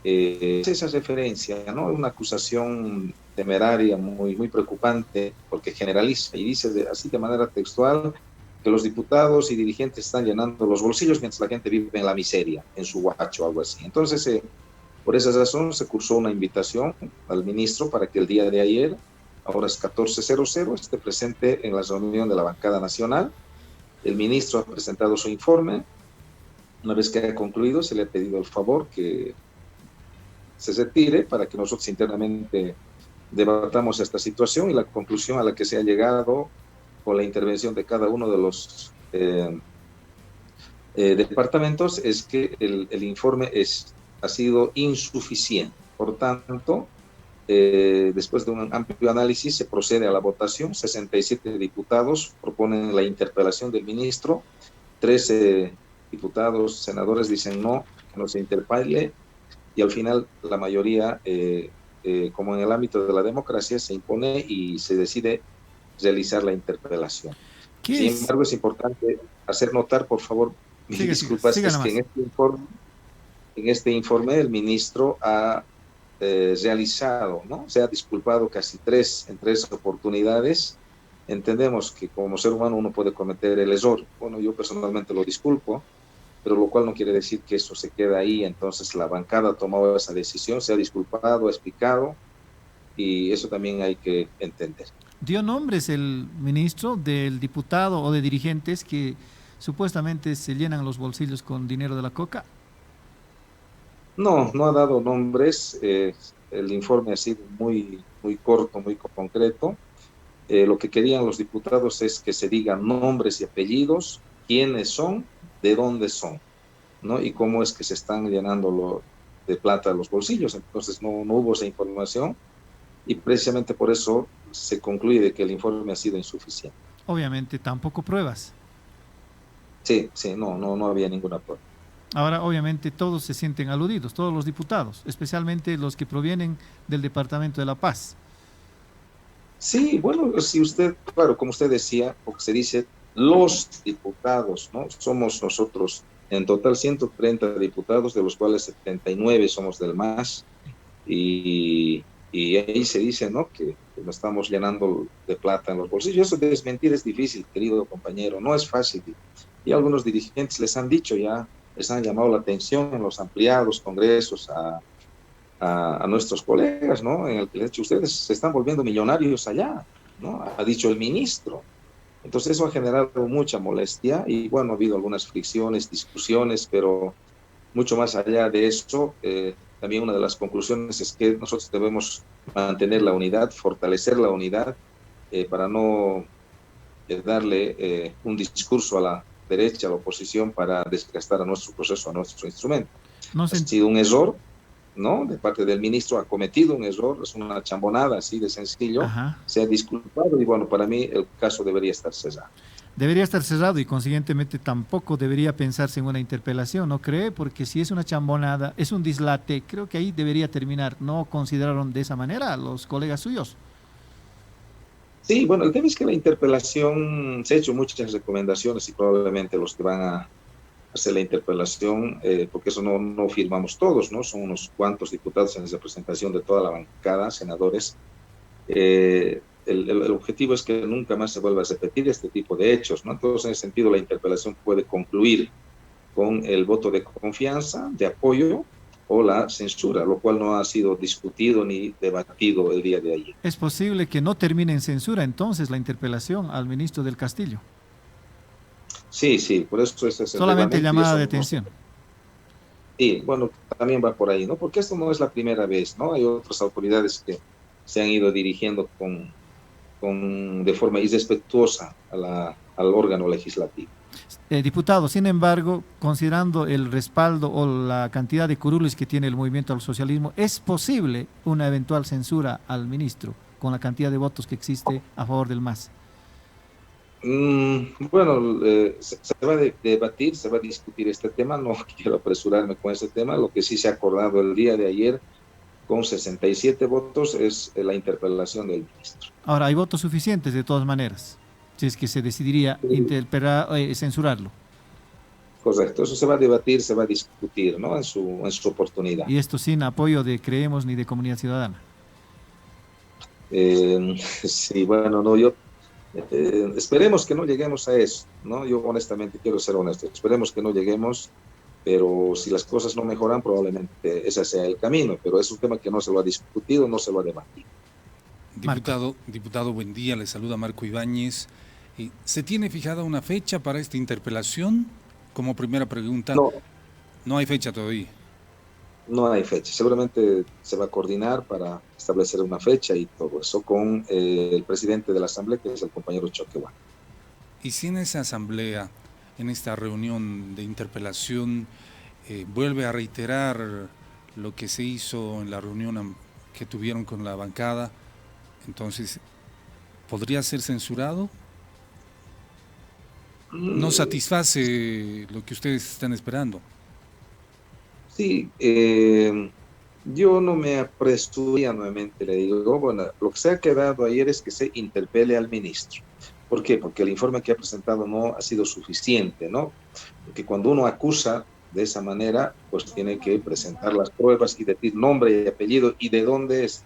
es esa referencia, ¿no? Una acusación temeraria muy preocupante porque generaliza y dice así de manera textual que los diputados y dirigentes están llenando los bolsillos mientras la gente vive en la miseria, en su guacho, algo así. Entonces, por esa razón se cursó una invitación al ministro para que el día de ayer, ahora es 14:00, esté presente en la reunión de la bancada nacional. El ministro ha presentado su informe. Una vez que haya concluido, se le ha pedido el favor que se retire para que nosotros internamente debatamos esta situación, y la conclusión a la que se ha llegado con la intervención de cada uno de los departamentos es que el informe ha sido insuficiente. Por tanto, después de un amplio análisis, se procede a la votación. 67 diputados proponen la interpelación del ministro, 13 diputados, senadores dicen no, que no se interpele, y al final la mayoría, como en el ámbito de la democracia, se impone y se decide realizar la interpelación. Sin embargo, es importante hacer notar, por favor, mis disculpas, es que en este informe el ministro ha realizado, ¿no? Se ha disculpado casi en tres oportunidades. Entendemos que como ser humano uno puede cometer el error. Bueno, yo personalmente lo disculpo, pero lo cual no quiere decir que eso se quede ahí. Entonces la bancada ha tomado esa decisión, se ha disculpado, ha explicado, y eso también hay que entender. ¿Dio nombres el ministro del diputado o de dirigentes que supuestamente se llenan los bolsillos con dinero de la coca? No ha dado nombres. El informe ha sido muy corto, muy concreto. Lo que querían los diputados es que se digan nombres y apellidos, quiénes son, de dónde son, ¿no? Y cómo es que se están llenando de plata los bolsillos. Entonces no hubo esa información, y precisamente por eso se concluye de que el informe ha sido insuficiente. Obviamente tampoco pruebas. Sí, no había ninguna prueba. Ahora, obviamente, todos se sienten aludidos, todos los diputados, especialmente los que provienen del Departamento de La Paz. Sí, bueno, si usted, claro, como usted decía, porque se dice los diputados, ¿no? Somos nosotros en total 130 diputados, de los cuales 79 somos del MAS, y ahí se dice, ¿no?, que nos estamos llenando de plata en los bolsillos. Eso de desmentir es difícil, querido compañero, no es fácil. Y algunos dirigentes les han dicho ya, les han llamado la atención en los ampliados congresos a nuestros colegas, ¿no?, en el que les han dicho, ustedes se están volviendo millonarios allá, ¿no?, ha dicho el ministro. Entonces eso ha generado mucha molestia, y bueno, ha habido algunas fricciones, discusiones, pero mucho más allá de eso, también una de las conclusiones es que nosotros debemos mantener la unidad, fortalecer la unidad, para no darle un discurso a la derecha, a la oposición, para desgastar a nuestro proceso, a nuestro instrumento. Ha sido un error, ¿no?, de parte del ministro, ha cometido un error, es una chambonada así de sencillo. Ajá. Se ha disculpado, y bueno, para mí el caso debería estar cerrado. Debería estar cerrado, y consiguientemente tampoco debería pensarse en una interpelación, ¿no cree? Porque si es una chambonada, es un dislate, creo que ahí debería terminar. ¿No consideraron de esa manera los colegas suyos? Sí, bueno, el tema es que la interpelación, se ha hecho muchas recomendaciones, y probablemente los que van a hacer la interpelación, porque eso no firmamos todos, ¿no? Son unos cuantos diputados en representación de toda la bancada, senadores. El objetivo es que nunca más se vuelva a repetir este tipo de hechos, ¿no? Entonces, en ese sentido, la interpelación puede concluir con el voto de confianza, de apoyo, o la censura, lo cual no ha sido discutido ni debatido el día de ayer. ¿Es posible que no termine en censura entonces la interpelación al ministro del Castillo? Sí, por eso es solamente llamada de atención. Sí, bueno, también va por ahí, ¿no? Porque esto no es la primera vez, ¿no? Hay otras autoridades que se han ido dirigiendo de forma irrespetuosa al órgano legislativo. Diputado, sin embargo, considerando el respaldo o la cantidad de curules que tiene el movimiento al socialismo, ¿es posible una eventual censura al ministro con la cantidad de votos que existe a favor del MAS? Bueno, se va a debatir, se va a discutir este tema. No quiero apresurarme con este tema. Lo que sí se ha acordado el día de ayer con 67 votos es la interpelación del ministro. Ahora, ¿hay votos suficientes de todas maneras, si es que se decidiría censurarlo? Correcto, eso se va a debatir, se va a discutir, ¿no? En su oportunidad. Y esto sin apoyo de Creemos ni de Comunidad Ciudadana. Sí, bueno, no, esperemos que no lleguemos a eso, ¿no? Yo honestamente quiero ser honesto, esperemos que no lleguemos, pero si las cosas no mejoran, probablemente ese sea el camino, pero es un tema que no se lo ha discutido, no se lo ha debatido. Diputado, buen día, le saluda Marco Ibáñez. ¿Se tiene fijada una fecha para esta interpelación? Como primera pregunta, no hay fecha todavía. No hay fecha, seguramente se va a coordinar para establecer una fecha y todo eso con el presidente de la Asamblea, que es el compañero Choquehuanca. Y si en esa asamblea, en esta reunión de interpelación, vuelve a reiterar lo que se hizo en la reunión que tuvieron con la bancada, entonces, ¿podría ser censurado? ¿No satisface lo que ustedes están esperando? Sí, yo no me apresuraría nuevamente, le digo, bueno, lo que se ha quedado ayer es que se interpele al ministro. ¿Por qué? Porque el informe que ha presentado no ha sido suficiente, ¿no? Porque cuando uno acusa de esa manera, pues tiene que presentar las pruebas y decir nombre y apellido y de dónde es.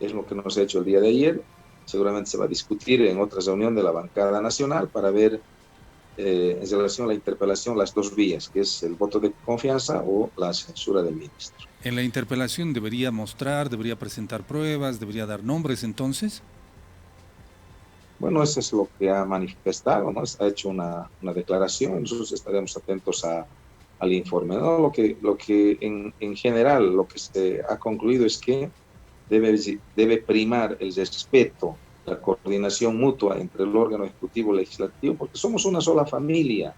Es lo que nos ha hecho el día de ayer. Seguramente se va a discutir en otra reunión de la bancada nacional para ver en relación a la interpelación las dos vías, que es el voto de confianza o la censura del ministro. ¿En la interpelación debería mostrar, debería presentar pruebas, debería dar nombres entonces? Bueno, eso es lo que ha manifestado, ¿no? Ha hecho una declaración, nosotros estaremos atentos al informe, ¿no? Lo que en general lo que se ha concluido es que debe primar el respeto, la coordinación mutua entre el órgano ejecutivo y legislativo, porque somos una sola familia,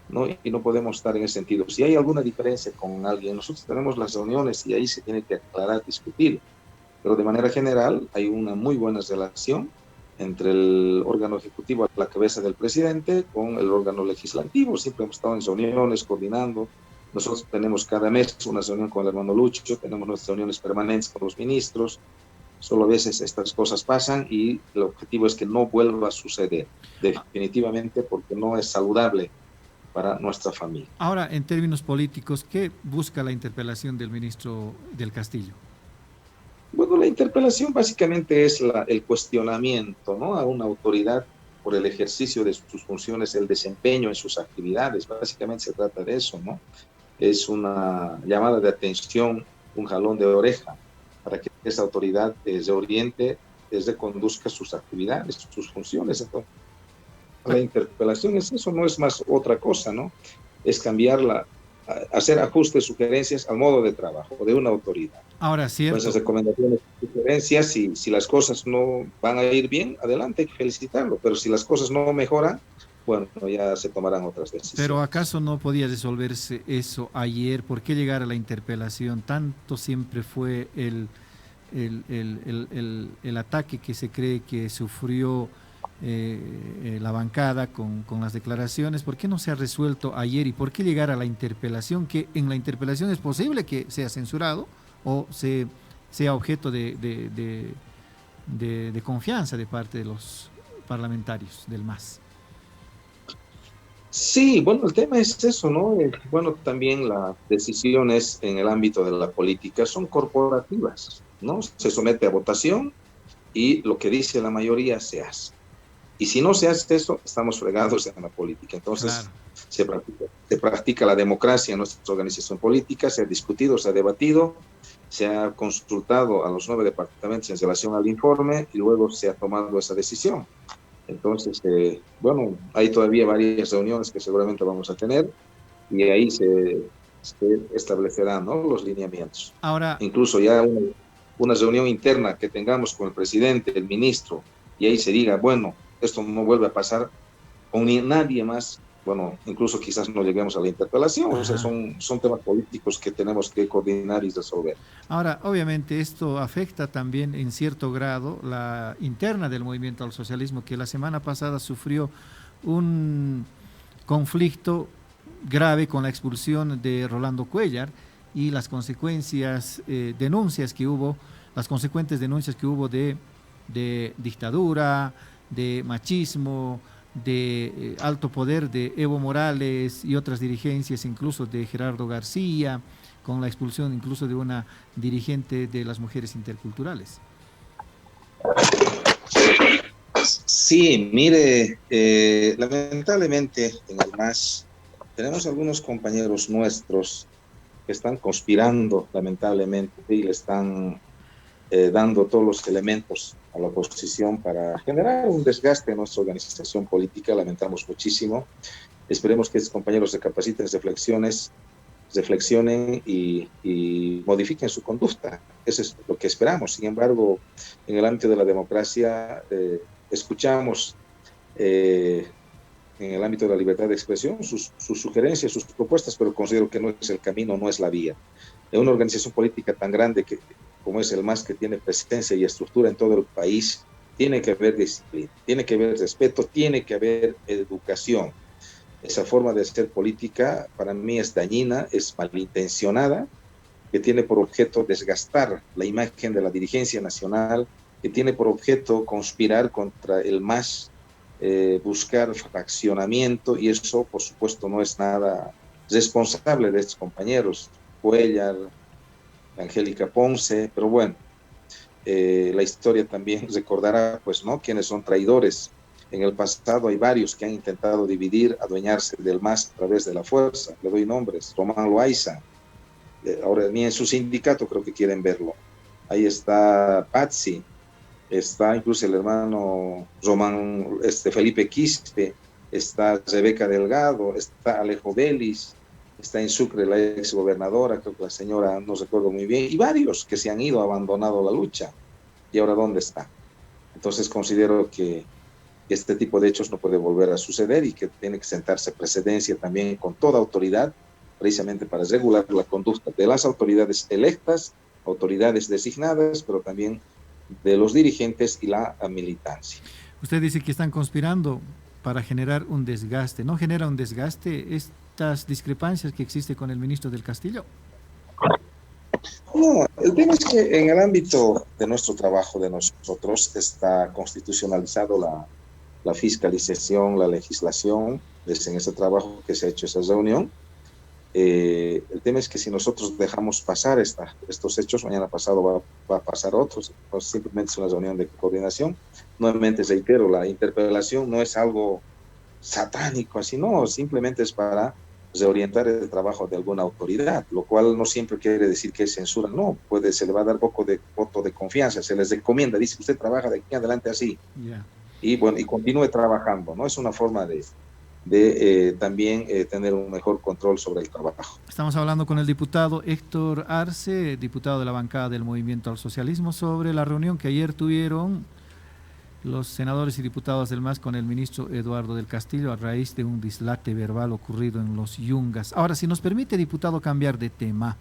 ¿no? Y no podemos estar en ese sentido. Si hay alguna diferencia con alguien, nosotros tenemos las reuniones y ahí se tiene que aclarar, discutir, pero de manera general hay una muy buena relación entre el órgano ejecutivo a la cabeza del presidente con el órgano legislativo. Siempre hemos estado en reuniones, coordinando. Nosotros tenemos cada mes una reunión con el hermano Lucho, tenemos nuestras reuniones permanentes con los ministros. Solo a veces estas cosas pasan y el objetivo es que no vuelva a suceder, definitivamente, porque no es saludable para nuestra familia. Ahora, en términos políticos, ¿qué busca la interpelación del ministro del Castillo? Bueno, la interpelación básicamente es el cuestionamiento, ¿no?, a una autoridad por el ejercicio de sus funciones, el desempeño en sus actividades. Básicamente se trata de eso, ¿no? Es una llamada de atención, un jalón de oreja para que esa autoridad se oriente, reconduzca sus actividades, sus funciones. Entonces, la interpelación es eso, no es más otra cosa, ¿no? Es cambiarla, hacer ajustes, sugerencias al modo de trabajo de una autoridad. Ahora, cierto. Con esas recomendaciones, sugerencias, si las cosas no van a ir bien, adelante, hay que felicitarlo, pero si las cosas no mejoran, bueno, ya se tomarán otras decisiones. Pero ¿acaso no podía resolverse eso ayer? ¿Por qué llegar a la interpelación? Tanto siempre fue el ataque que se cree que sufrió la bancada con las declaraciones. ¿Por qué no se ha resuelto ayer y por qué llegar a la interpelación? Que en la interpelación es posible que sea censurado o sea objeto de confianza de parte de los parlamentarios del MAS. Sí, bueno, el tema es eso, ¿no? Bueno, también las decisiones en el ámbito de la política son corporativas, ¿no? Se somete a votación y lo que dice la mayoría se hace. Y si no se hace eso, estamos fregados en la política. Entonces, claro, se practica la democracia en nuestra organización política, se ha discutido, se ha debatido, se ha consultado a los 9 departamentos en relación al informe y luego se ha tomado esa decisión. Entonces, bueno, hay todavía varias reuniones que seguramente vamos a tener y ahí se establecerán, ¿no?, los lineamientos. Ahora, incluso ya una reunión interna que tengamos con el presidente, el ministro, y ahí se diga, bueno, esto no vuelve a pasar con nadie más. Bueno, incluso quizás no lleguemos a la interpelación. O sea, son temas políticos que tenemos que coordinar y resolver. Ahora, obviamente esto afecta también en cierto grado la interna del movimiento al socialismo, que la semana pasada sufrió un conflicto grave con la expulsión de Rolando Cuéllar y las consecuencias, denuncias que hubo, las consecuentes denuncias que hubo de dictadura, de machismo, de alto poder de Evo Morales y otras dirigencias, incluso de Gerardo García, con la expulsión incluso de una dirigente de las mujeres interculturales. Sí, mire, lamentablemente en el MAS tenemos algunos compañeros nuestros que están conspirando, lamentablemente, y le están dando todos los elementos a la oposición para generar un desgaste en nuestra organización política. Lamentamos muchísimo. Esperemos que estos compañeros recapaciten, reflexionen y modifiquen su conducta. Eso es lo que esperamos. Sin embargo, en el ámbito de la democracia, escuchamos en el ámbito de la libertad de expresión sus sugerencias, sus propuestas, pero considero que no es el camino, no es la vía. En una organización política tan grande como es el MAS, que tiene presencia y estructura en todo el país, tiene que haber disciplina, tiene que haber respeto, tiene que haber educación. Esa forma de hacer política para mí es dañina, es malintencionada, que tiene por objeto desgastar la imagen de la dirigencia nacional, que tiene por objeto conspirar contra el MAS, buscar fraccionamiento, y eso por supuesto no es nada responsable de estos compañeros, Cuellar, Angélica Ponce, pero bueno, la historia también recordará, pues, ¿no?, quiénes son traidores. En el pasado hay varios que han intentado dividir, adueñarse del MAS a través de la fuerza. Le doy nombres: Román Loaiza, ahora ni en su sindicato creo que quieren verlo. Ahí está Patsy, está incluso el hermano Román, Felipe Quispe, está Rebeca Delgado, está Alejo Vélez, está en Sucre la ex gobernadora, creo que la señora, no recuerdo muy bien, y varios que se han ido, abandonado la lucha. ¿Y ahora dónde está? Entonces considero que este tipo de hechos no puede volver a suceder y que tiene que sentarse precedencia también con toda autoridad, precisamente para regular la conducta de las autoridades electas, autoridades designadas, pero también de los dirigentes y la militancia. Usted dice que están conspirando para generar un desgaste. ¿No genera un desgaste estas discrepancias que existe con el ministro del Castillo? No, el tema es que en el ámbito de nuestro trabajo, de nosotros, está constitucionalizado la fiscalización, la legislación, es en ese trabajo que se ha hecho esa reunión. El tema es que si nosotros dejamos pasar estos hechos, mañana pasado va a pasar otros, pues simplemente es una reunión de coordinación. Nuevamente reitero, la interpelación no es algo satánico, así no, simplemente es para reorientar el trabajo de alguna autoridad, lo cual no siempre quiere decir que es censura, no, se le va a dar voto de confianza, se les recomienda, dice: usted trabaja de aquí en adelante así, y bueno, y continúe trabajando, ¿no? Es una forma de también tener un mejor control sobre el trabajo. Estamos hablando con el diputado Héctor Arce, diputado de la bancada del Movimiento al Socialismo, sobre la reunión que ayer tuvieron los senadores y diputados del MAS con el ministro Eduardo del Castillo a raíz de un dislate verbal ocurrido en los Yungas. Ahora, si nos permite, diputado, cambiar de tema.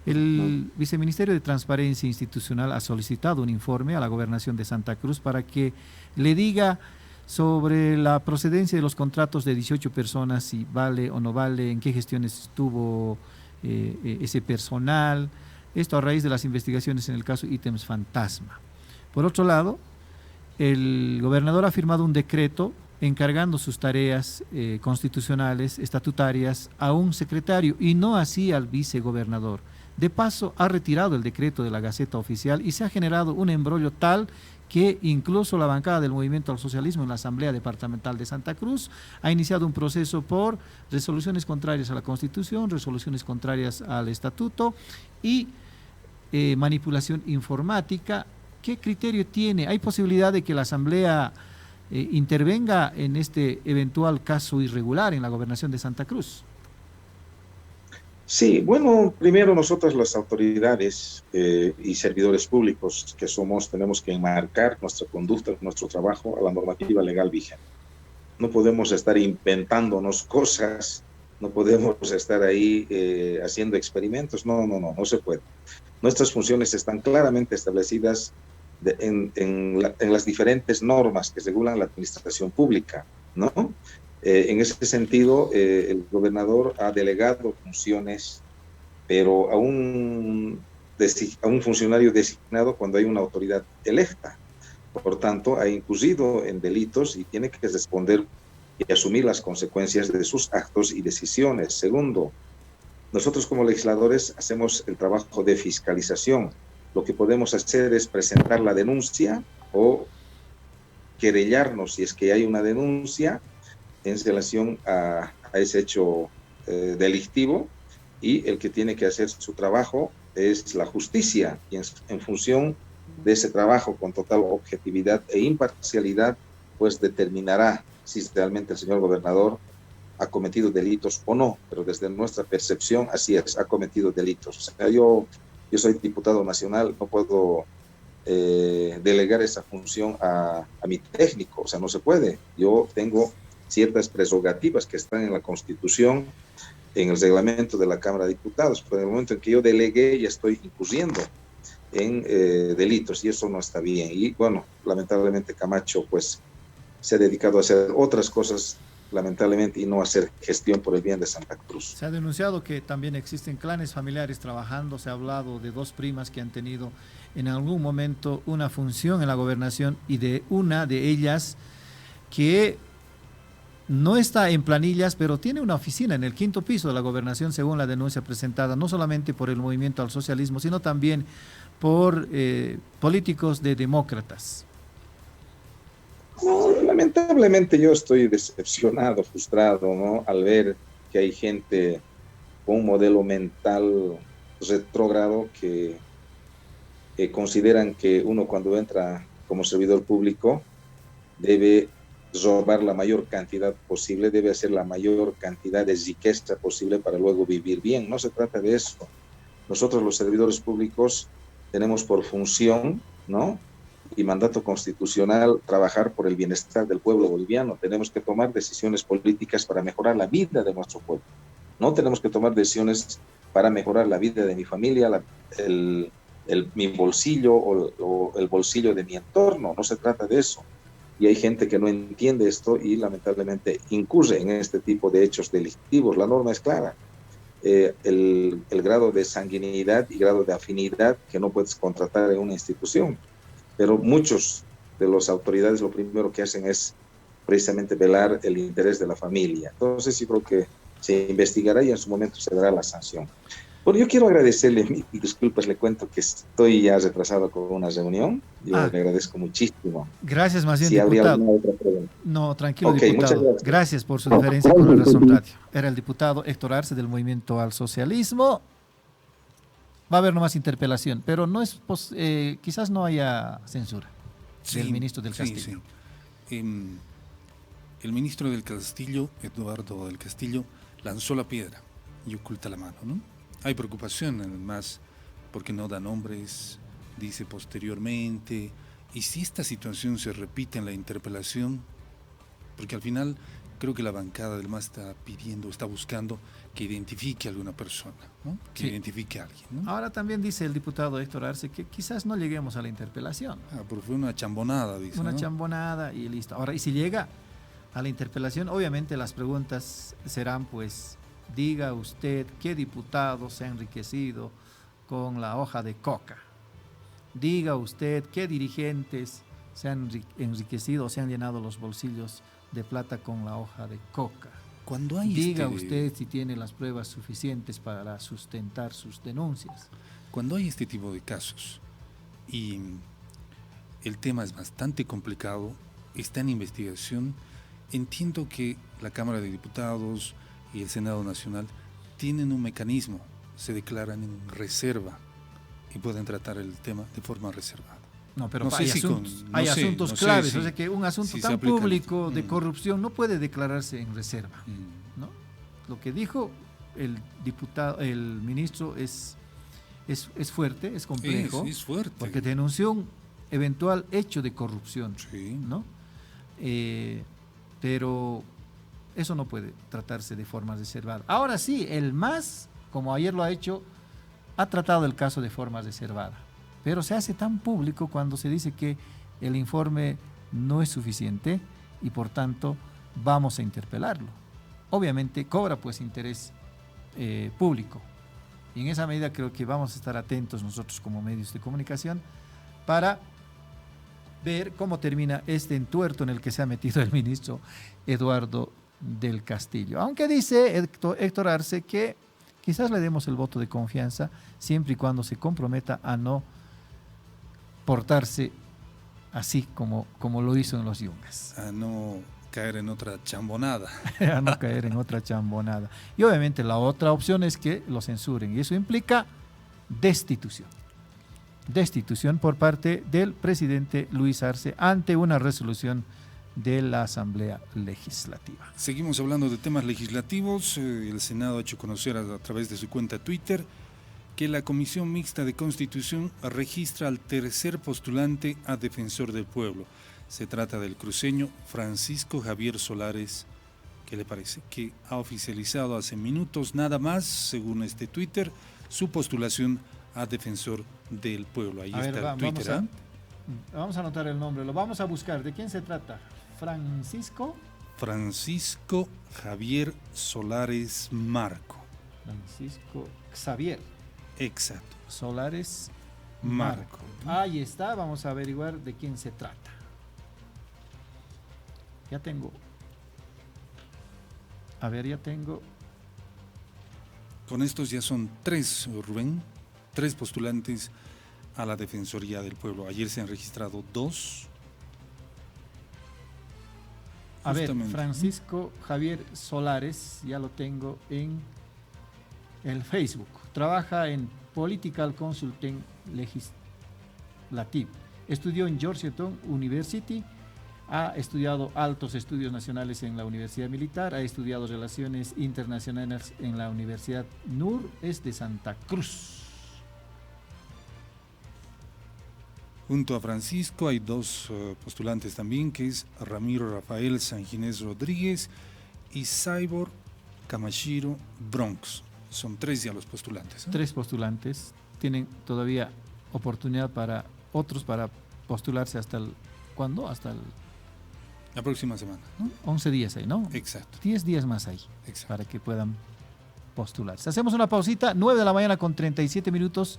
El Viceministerio de Transparencia Institucional ha solicitado un informe a la Gobernación de Santa Cruz para que le diga sobre la procedencia de los contratos de 18 personas, si vale o no vale, en qué gestiones estuvo ese personal. Esto a raíz de las investigaciones en el caso Ítems Fantasma. Por otro lado, el gobernador ha firmado un decreto encargando sus tareas constitucionales, estatutarias, a un secretario y no así al vicegobernador. De paso, ha retirado el decreto de la Gaceta Oficial y se ha generado un embrollo tal que incluso la bancada del Movimiento al Socialismo en la Asamblea Departamental de Santa Cruz ha iniciado un proceso por resoluciones contrarias a la Constitución, resoluciones contrarias al Estatuto y manipulación informática. ¿Qué criterio tiene? ¿Hay posibilidad de que la Asamblea intervenga en este eventual caso irregular en la gobernación de Santa Cruz? Sí, bueno, primero nosotros las autoridades y servidores públicos que somos, tenemos que enmarcar nuestra conducta, nuestro trabajo a la normativa legal vigente. No podemos estar inventándonos cosas, no podemos estar ahí haciendo experimentos, no se puede. Nuestras funciones están claramente establecidas en las diferentes normas que regulan la administración pública, ¿no? En ese sentido, el gobernador ha delegado funciones, pero a un funcionario designado cuando hay una autoridad electa. por tanto, ha incurrido en delitos y tiene que responder y asumir las consecuencias de sus actos y decisiones. Segundo, nosotros como legisladores hacemos el trabajo de fiscalización. Lo que podemos hacer es presentar la denuncia o querellarnos si es que hay una denuncia en relación a ese hecho delictivo, y el que tiene que hacer su trabajo es la justicia, y en función de ese trabajo con total objetividad e imparcialidad, pues determinará si realmente el señor gobernador ha cometido delitos o no, pero desde nuestra percepción así es, ha cometido delitos. O sea, yo soy diputado nacional, no puedo delegar esa función a mi técnico, o sea, no se puede. Yo tengo ciertas prerrogativas que están en la Constitución, en el reglamento de la Cámara de Diputados, pero en el momento en que yo delegué ya estoy incurriendo en delitos, y eso no está bien. Y bueno, lamentablemente Camacho pues se ha dedicado a hacer otras cosas, lamentablemente, y no a hacer gestión por el bien de Santa Cruz. Se ha denunciado que también existen clanes familiares trabajando. Se ha hablado de 2 primas que han tenido en algún momento una función en la gobernación, y de una de ellas que no está en planillas, pero tiene una oficina en el 5º piso de la gobernación, según la denuncia presentada no solamente por el Movimiento al Socialismo, sino también por políticos de demócratas. No, lamentablemente yo estoy decepcionado, frustrado, ¿no?, al ver que hay gente con un modelo mental retrógrado que consideran que uno cuando entra como servidor público debe robar la mayor cantidad posible, debe hacer la mayor cantidad de riqueza posible para luego vivir bien. No se trata de eso. Nosotros los servidores públicos tenemos por función, ¿no?, y mandato constitucional trabajar por el bienestar del pueblo boliviano. Tenemos que tomar decisiones políticas para mejorar la vida de nuestro pueblo. No tenemos que tomar decisiones para mejorar la vida de mi familia, mi bolsillo o el bolsillo de mi entorno. No se trata de eso. Y hay gente que no entiende esto y lamentablemente incurre en este tipo de hechos delictivos. La norma es clara. El grado de sanguinidad y grado de afinidad que no puedes contratar en una institución. Pero muchos de las autoridades lo primero que hacen es precisamente velar el interés de la familia. Entonces yo creo que se investigará y en su momento se dará la sanción. Bueno, yo quiero agradecerle, y disculpas, le cuento que estoy ya retrasado con una reunión. Yo le agradezco muchísimo. Gracias, más bien, si diputado. Habría alguna otra pregunta. No, tranquilo, okay, diputado. Muchas gracias por su deferencia con la Razón Radio. Era el diputado Héctor Arce del Movimiento al Socialismo. Va a haber nomás interpelación, pero no es quizás no haya censura del ministro del Castillo. Sí. El ministro del Castillo, Eduardo del Castillo, lanzó la piedra y oculta la mano, ¿no? Hay preocupación, además, porque no da nombres, dice posteriormente, y si esta situación se repite en la interpelación, porque al final creo que la bancada del MAS está buscando que identifique a alguna persona, ¿no? Que identifique a alguien, ¿no? Ahora también dice el diputado Héctor Arce que quizás no lleguemos a la interpelación. Porque fue una chambonada, dice. Una chambonada y listo. Ahora, y si llega a la interpelación, obviamente las preguntas serán, pues, diga usted qué diputado se ha enriquecido con la hoja de coca. Diga usted qué dirigentes se han enriquecido o se han llenado los bolsillos de plata con la hoja de coca. Cuando hay Diga usted si tiene las pruebas suficientes para sustentar sus denuncias. Cuando hay este tipo de casos y el tema es bastante complicado, está en investigación, entiendo que la Cámara de Diputados y el Senado Nacional tienen un mecanismo, se declaran en reserva y pueden tratar el tema de forma reservada. No, pero hay asuntos claves, o sea que un asunto tan público de corrupción no puede declararse en reserva, ¿no? Lo que dijo el diputado, el ministro es fuerte, es complejo, es fuerte, porque denunció un eventual hecho de corrupción, ¿no? Pero eso no puede tratarse de forma reservada. Ahora sí, el MAS, como ayer lo ha hecho, ha tratado el caso de forma reservada. Pero se hace tan público cuando se dice que el informe no es suficiente y por tanto vamos a interpelarlo. Obviamente cobra pues interés público y en esa medida creo que vamos a estar atentos nosotros como medios de comunicación para ver cómo termina este entuerto en el que se ha metido el ministro Eduardo del Castillo. Aunque dice Héctor Arce que quizás le demos el voto de confianza siempre y cuando se comprometa a no portarse así como lo hizo en los Yungas. A no caer en otra chambonada. A no caer en otra chambonada. Y obviamente la otra opción es que lo censuren y eso implica destitución. Destitución por parte del presidente Luis Arce ante una resolución de la Asamblea Legislativa. Seguimos hablando de temas legislativos. El Senado ha hecho conocer a través de su cuenta Twitter que la Comisión Mixta de Constitución registra al tercer postulante a Defensor del Pueblo. Se trata del cruceño Francisco Javier Solares, ¿qué le parece? Que ha oficializado hace minutos nada más, según este Twitter, su postulación a Defensor del Pueblo. Ahí está el Twitter. Vamos a anotar el nombre, lo vamos a buscar. ¿De quién se trata? Francisco Javier Solares Marco. Francisco Xavier. Exacto. Solares Marco. Ahí está, vamos a averiguar de quién se trata. Ya tengo. A ver, ya tengo. Con estos ya son 3, Rubén, 3 postulantes a la Defensoría del Pueblo. Ayer se han registrado 2. A ver, Francisco Javier Solares, ya lo tengo en el Facebook. Trabaja en Political Consulting Legislative. Estudió en Georgetown University, ha estudiado altos estudios nacionales en la Universidad Militar, ha estudiado relaciones internacionales en la Universidad NUR, es de Santa Cruz. Junto a Francisco hay 2 postulantes también, que es Ramiro Rafael Sanginés Rodríguez y Saibor Kamashiro Bronx. Son 3 ya los postulantes. 3 postulantes. Tienen todavía oportunidad para otros para postularse hasta el... ¿Cuándo? Hasta la próxima semana, ¿no? 11 días ahí, ¿no? Exacto. 10 días más ahí. Exacto. Para que puedan postularse. Hacemos una pausita, 9 de la mañana con 37 minutos.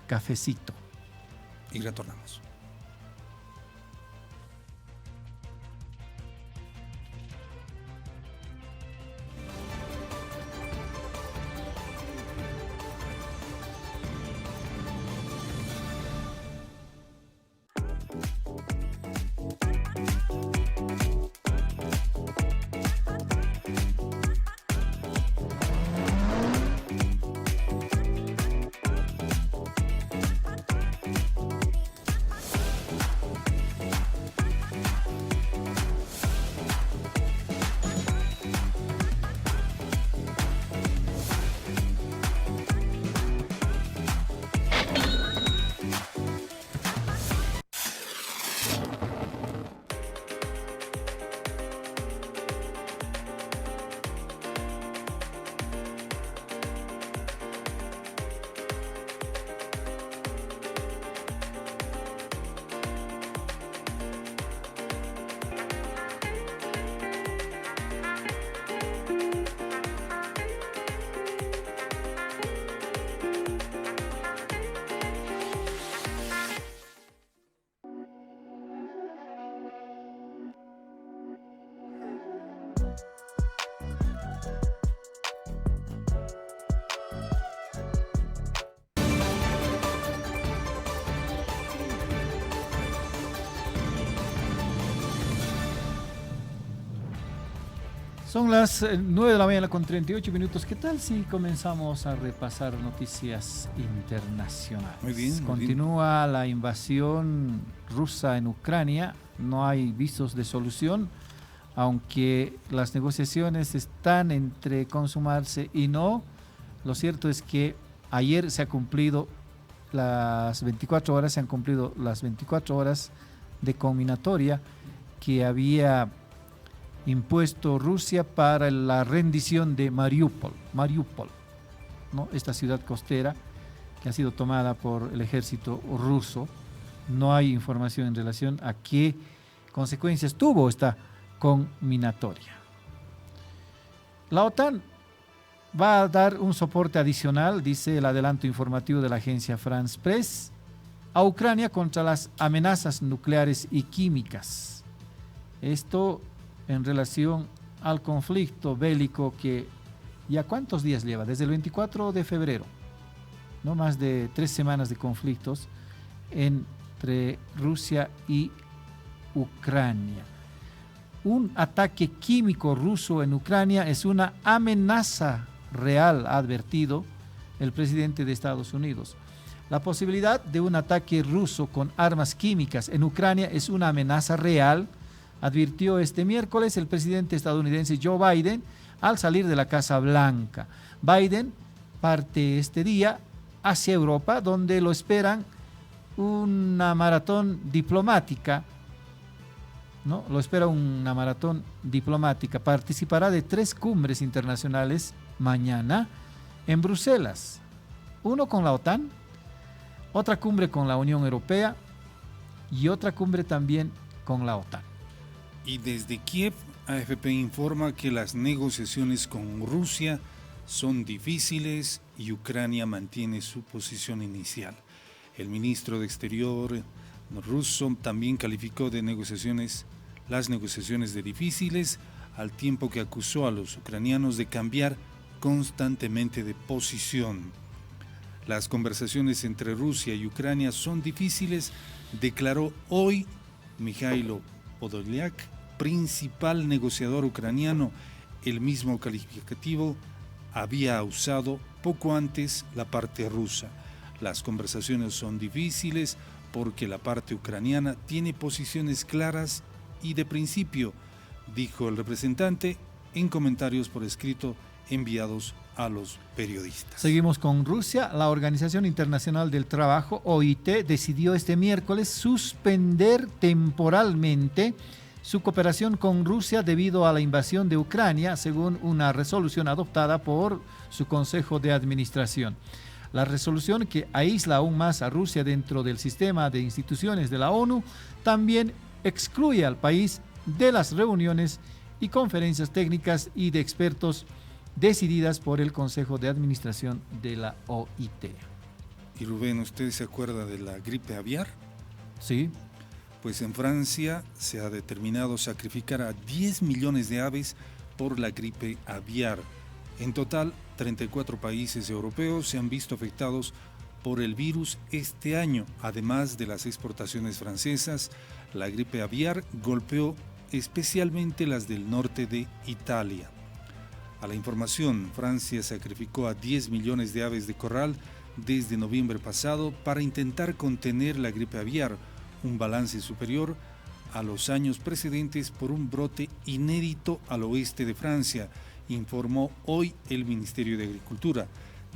Cafecito. Y retornamos. Son las 9 de la mañana con 38 minutos. ¿Qué tal si comenzamos a repasar noticias internacionales? Muy bien. Continúa la invasión rusa en Ucrania. No hay visos de solución, aunque las negociaciones están entre consumarse y no. Lo cierto es que ayer se ha cumplido las 24 horas, se han cumplido las 24 horas de conminatoria que había impuesto Rusia para la rendición de Mariupol, ¿no? Esta ciudad costera que ha sido tomada por el ejército ruso. No hay información en relación a qué consecuencias tuvo esta conminatoria. La OTAN va a dar un soporte adicional, dice el adelanto informativo de la agencia France Press, a Ucrania contra las amenazas nucleares y químicas. Esto en relación al conflicto bélico que ya cuántos días lleva, desde el 24 de febrero, no más de 3 semanas de conflictos entre Rusia y Ucrania. Un ataque químico ruso en Ucrania es una amenaza real, ha advertido el presidente de Estados Unidos. La posibilidad de un ataque ruso con armas químicas en Ucrania es una amenaza real, advirtió este miércoles el presidente estadounidense Joe Biden al salir de la Casa Blanca. Biden parte este día hacia Europa, donde lo esperan una maratón diplomática, ¿no? Lo espera una maratón diplomática. Participará de 3 cumbres internacionales mañana en Bruselas. Uno con la OTAN, otra cumbre con la Unión Europea y otra cumbre también con la OTAN. Y desde Kiev, AFP informa que las negociaciones con Rusia son difíciles y Ucrania mantiene su posición inicial. El ministro de Exterior ruso también calificó de las negociaciones de difíciles, al tiempo que acusó a los ucranianos de cambiar constantemente de posición. Las conversaciones entre Rusia y Ucrania son difíciles, declaró hoy Mikhailo Podolyak, principal negociador ucraniano. El mismo calificativo había usado poco antes la parte rusa. Las conversaciones son difíciles porque la parte ucraniana tiene posiciones claras y de principio, dijo el representante en comentarios por escrito enviados a los periodistas. Seguimos con Rusia. La Organización Internacional del Trabajo, OIT, decidió este miércoles suspender temporalmente su cooperación con Rusia debido a la invasión de Ucrania, según una resolución adoptada por su Consejo de Administración. La resolución, que aísla aún más a Rusia dentro del sistema de instituciones de la ONU, también excluye al país de las reuniones y conferencias técnicas y de expertos decididas por el Consejo de Administración de la OIT. Y Rubén, ¿usted se acuerda de la gripe aviar? Sí. Pues en Francia se ha determinado sacrificar a 10 millones de aves por la gripe aviar. En total, 34 países europeos se han visto afectados por el virus este año. Además de las exportaciones francesas, la gripe aviar golpeó especialmente las del norte de Italia. A la información, Francia sacrificó a 10 millones de aves de corral desde noviembre pasado para intentar contener la gripe aviar, un balance superior a los años precedentes por un brote inédito al oeste de Francia, informó hoy el Ministerio de Agricultura.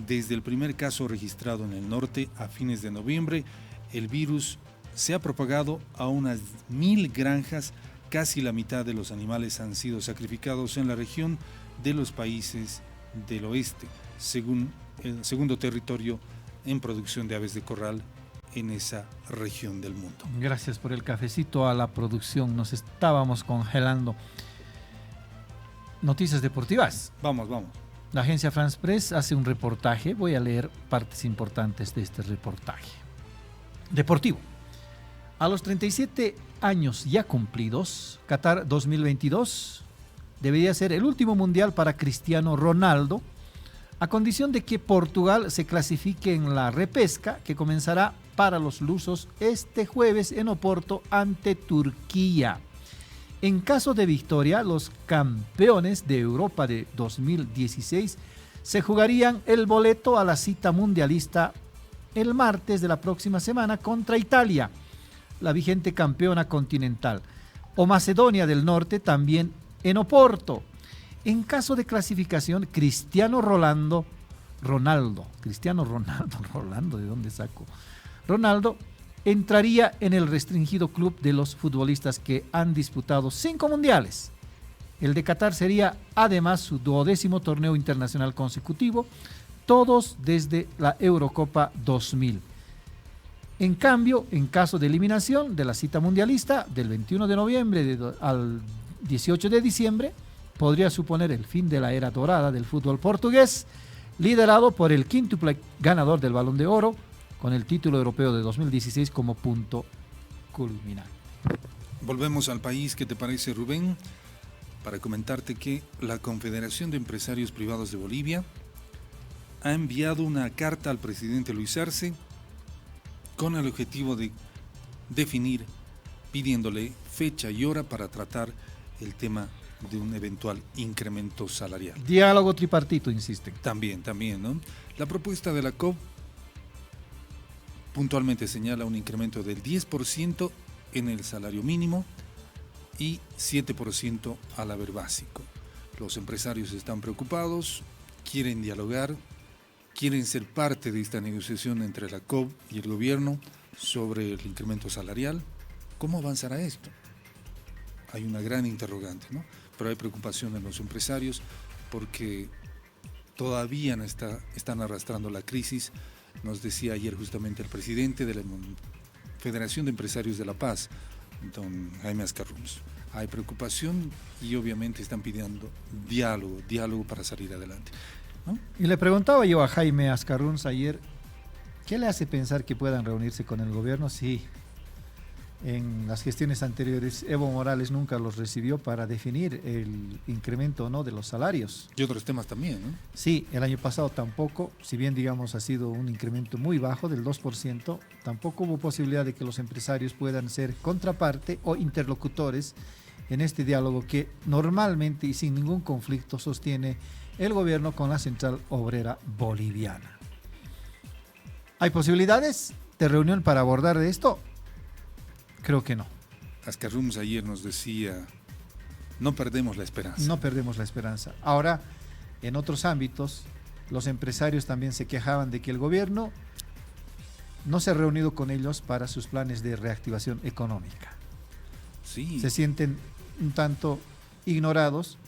Desde el primer caso registrado en el norte a fines de noviembre, el virus se ha propagado a unas 1.000 granjas. Casi la mitad de los animales han sido sacrificados en la región de los países del oeste, según el segundo territorio en producción de aves de corral en esa región del mundo. Gracias por el cafecito a la producción. Nos estábamos congelando. Noticias deportivas. Vamos. La agencia France Press hace un reportaje. Voy a leer partes importantes de este reportaje. Deportivo. A los 37 años ya cumplidos, Qatar 2022 debería ser el último mundial para Cristiano Ronaldo, a condición de que Portugal se clasifique en la repesca que comenzará para los lusos este jueves en Oporto ante Turquía. En caso de victoria, los campeones de Europa de 2016 se jugarían el boleto a la cita mundialista el martes de la próxima semana contra Italia, la vigente campeona continental, o Macedonia del Norte también en Oporto. En caso de clasificación, Cristiano Ronaldo, ¿de dónde saco? Ronaldo entraría en el restringido club de los futbolistas que han disputado 5 mundiales. El de Qatar sería además su 12º torneo internacional consecutivo, todos desde la Eurocopa 2000. En cambio, en caso de eliminación de la cita mundialista del 21 de noviembre al 18 de diciembre, podría suponer el fin de la era dorada del fútbol portugués, liderado por el quíntuple ganador del Balón de Oro, con el título europeo de 2016 como punto culminante. Volvemos al país, ¿qué te parece, Rubén? Para comentarte que la Confederación de Empresarios Privados de Bolivia ha enviado una carta al presidente Luis Arce con el objetivo de definir, pidiéndole fecha y hora para tratar el tema de un eventual incremento salarial. Diálogo tripartito, insisten. También, ¿no? La propuesta de la COP puntualmente señala un incremento del 10% en el salario mínimo y 7% al haber básico. Los empresarios están preocupados, quieren dialogar, quieren ser parte de esta negociación entre la COP y el gobierno sobre el incremento salarial. ¿Cómo avanzará esto? Hay una gran interrogante, ¿no? Pero hay preocupación en los empresarios porque todavía están arrastrando la crisis. Nos decía ayer justamente el presidente de la Federación de Empresarios de La Paz, don Jaime Ascarruns. Hay preocupación y obviamente están pidiendo diálogo para salir adelante, ¿no? Y le preguntaba yo a Jaime Ascarruns ayer, ¿qué le hace pensar que puedan reunirse con el gobierno si en las gestiones anteriores Evo Morales nunca los recibió para definir el incremento o no de los salarios? Y otros temas también, ¿no? Sí, el año pasado tampoco, si bien digamos ha sido un incremento muy bajo del 2%, tampoco hubo posibilidad de que los empresarios puedan ser contraparte o interlocutores en este diálogo que normalmente y sin ningún conflicto sostiene el gobierno con la Central Obrera Boliviana. ¿Hay posibilidades de reunión para abordar de esto? Creo que no. Ascarruns ayer nos decía, no perdemos la esperanza. No perdemos la esperanza. Ahora, en otros ámbitos, los empresarios también se quejaban de que el gobierno no se ha reunido con ellos para sus planes de reactivación económica. Sí. Se sienten un tanto ignorados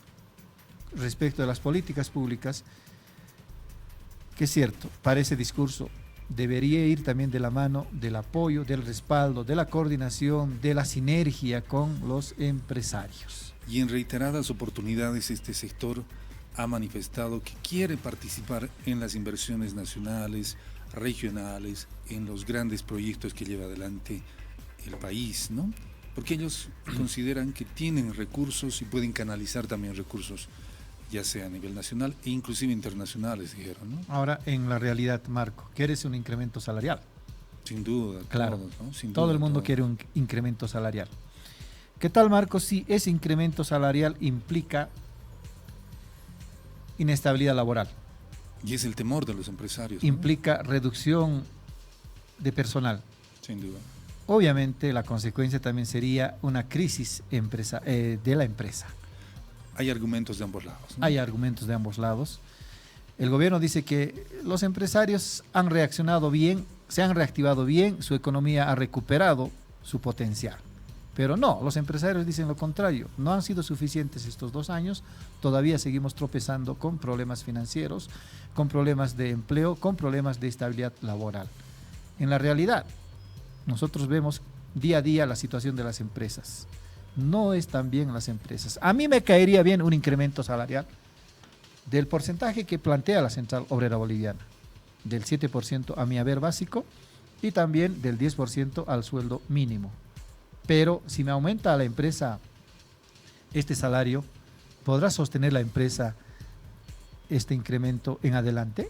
respecto de las políticas públicas, que es cierto, para ese discurso debería ir también de la mano del apoyo, del respaldo, de la coordinación, de la sinergia con los empresarios. Y en reiteradas oportunidades este sector ha manifestado que quiere participar en las inversiones nacionales, regionales, en los grandes proyectos que lleva adelante el país, ¿no? Porque ellos consideran que tienen recursos y pueden canalizar también recursos, ya sea a nivel nacional e inclusive internacionales, dijeron, ¿no? Ahora, en la realidad, Marco, ¿quieres un incremento salarial? Sin duda. Claro, todos, ¿no? Sin todo duda, el mundo todos. quiere un incremento salarial. ¿Qué tal, Marco, si ese incremento salarial implica inestabilidad laboral? Y es el temor de los empresarios, ¿no? Implica reducción de personal. Sin duda. Obviamente la consecuencia también sería una crisis de la empresa. Hay argumentos de ambos lados, ¿no? Hay argumentos de ambos lados. El gobierno dice que los empresarios han reaccionado bien, se han reactivado bien, su economía ha recuperado su potencial. Pero no, los empresarios dicen lo contrario. No han sido suficientes estos 2 años, todavía seguimos tropezando con problemas financieros, con problemas de empleo, con problemas de estabilidad laboral. En la realidad, nosotros vemos día a día la situación de las empresas. No están bien las empresas. A mí me caería bien un incremento salarial del porcentaje que plantea la Central Obrera Boliviana, del 7% a mi haber básico y también del 10% al sueldo mínimo. Pero si me aumenta a la empresa este salario, ¿podrá sostener la empresa este incremento en adelante?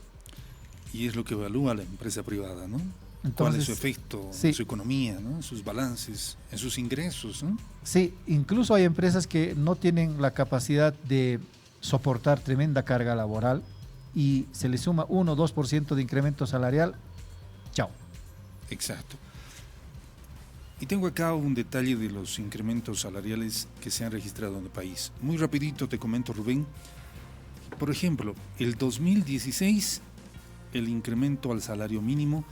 Y es lo que evalúa la empresa privada, ¿no? Entonces, ¿cuál es su efecto sí, en su economía, ¿no? En sus balances, en sus ingresos, ¿no? Sí, incluso hay empresas que no tienen la capacidad de soportar tremenda carga laboral y se le suma 1 o 2% de incremento salarial, chao. Exacto. Y tengo acá un detalle de los incrementos salariales que se han registrado en el país. Muy rapidito te comento, Rubén. Por ejemplo, el 2016 el incremento al salario mínimo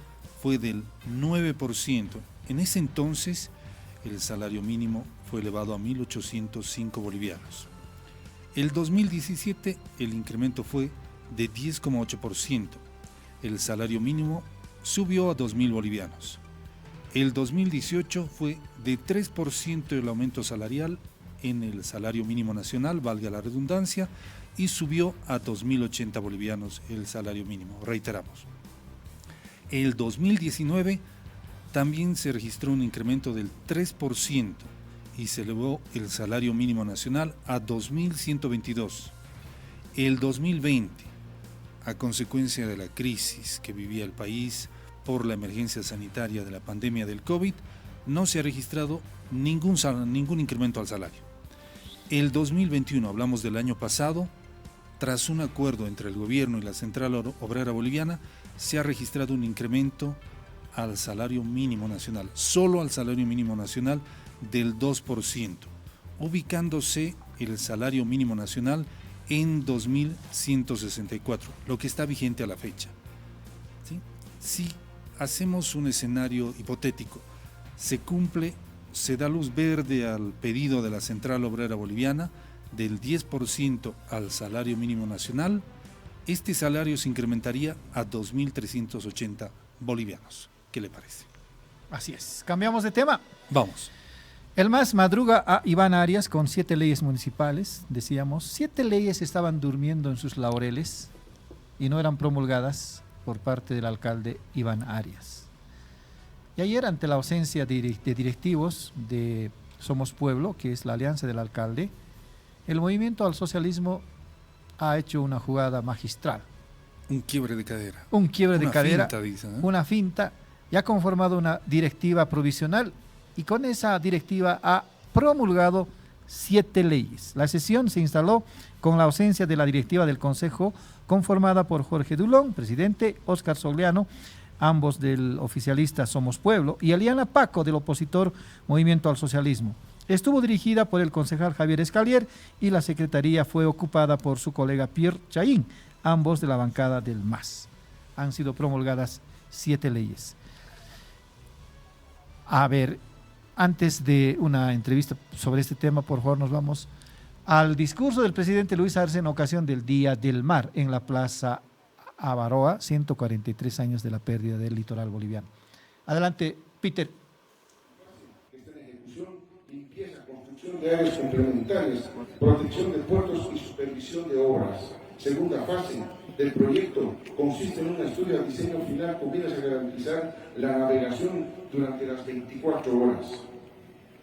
fue del 9%. En ese entonces el salario mínimo fue elevado a 1.805 bolivianos. El 2017 el incremento fue de 10,8%. El salario mínimo subió a 2.000 bolivianos. El 2018 fue de 3% el aumento salarial en el salario mínimo nacional, valga la redundancia, y subió a 2.080 bolivianos el salario mínimo, reiteramos. El 2019 también se registró un incremento del 3% y se elevó el salario mínimo nacional a 2.122. El 2020, a consecuencia de la crisis que vivía el país por la emergencia sanitaria de la pandemia del COVID, no se ha registrado ningún incremento al salario. El 2021, hablamos del año pasado, tras un acuerdo entre el gobierno y la Central Obrera Boliviana, se ha registrado un incremento al salario mínimo nacional, solo al salario mínimo nacional del 2%, ubicándose el salario mínimo nacional en 2.164, lo que está vigente a la fecha. ¿Sí? Si hacemos un escenario hipotético, se cumple, se da luz verde al pedido de la Central Obrera Boliviana del 10% al salario mínimo nacional, este salario se incrementaría a 2.380 bolivianos. ¿Qué le parece? Así es. Cambiamos de tema. Vamos. El MAS madruga a Iván Arias con 7 leyes municipales, decíamos. 7 leyes estaban durmiendo en sus laureles y no eran promulgadas por parte del alcalde Iván Arias. Y ayer, ante la ausencia de directivos de Somos Pueblo, que es la alianza del alcalde, el movimiento al socialismo ha hecho una jugada magistral. Un quiebre de cadera. Un quiebre de cadera, finta, dice, ¿eh? Una finta, y ha conformado una directiva provisional y con esa directiva ha promulgado 7 leyes. La sesión se instaló con la ausencia de la directiva del Consejo, conformada por Jorge Dulón, presidente, Óscar Sogliano, ambos del oficialista Somos Pueblo, y Eliana Paco, del opositor Movimiento al Socialismo. Estuvo dirigida por el concejal Javier Escalier y la secretaría fue ocupada por su colega Pierre Chaín, ambos de la bancada del MAS. Han sido promulgadas 7 leyes. A ver, antes de una entrevista sobre este tema, por favor, nos vamos al discurso del presidente Luis Arce en ocasión del Día del Mar en la Plaza Avaroa, 143 años de la pérdida del litoral boliviano. Adelante, Peter. Está en ejecución, limpieza, construcción de áreas complementarias, protección de puertos y supervisión de obras. Segunda fase del proyecto consiste en un estudio de diseño final con miras a garantizar la navegación durante las 24 horas.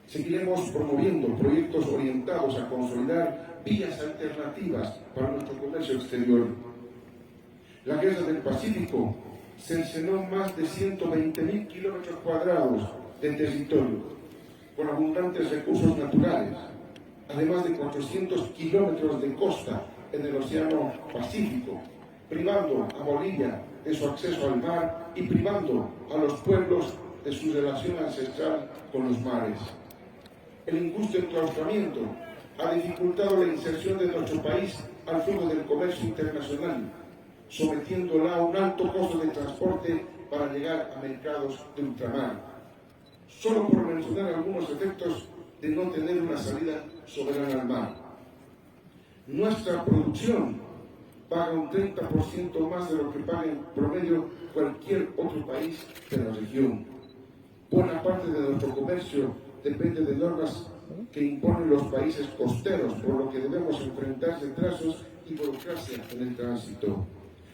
Seguiremos promoviendo proyectos orientados a consolidar vías alternativas para nuestro comercio exterior. La Guerra del Pacífico cercenó más de 120.000 kilómetros cuadrados de territorio, con abundantes recursos naturales, además de 400 kilómetros de costa en el Océano Pacífico, privando a Bolivia de su acceso al mar y privando a los pueblos de su relación ancestral con los mares. El injusto enclaustramiento ha dificultado la inserción de nuestro país al flujo del comercio internacional, sometiéndola a un alto costo de transporte para llegar a mercados de ultramar. Solo por mencionar algunos efectos de no tener una salida soberana al mar. Nuestra producción paga un 30% más de lo que paga en promedio cualquier otro país de la región. Buena parte de nuestro comercio depende de normas que imponen los países costeros, por lo que debemos enfrentar retrasos y burocracia en el tránsito.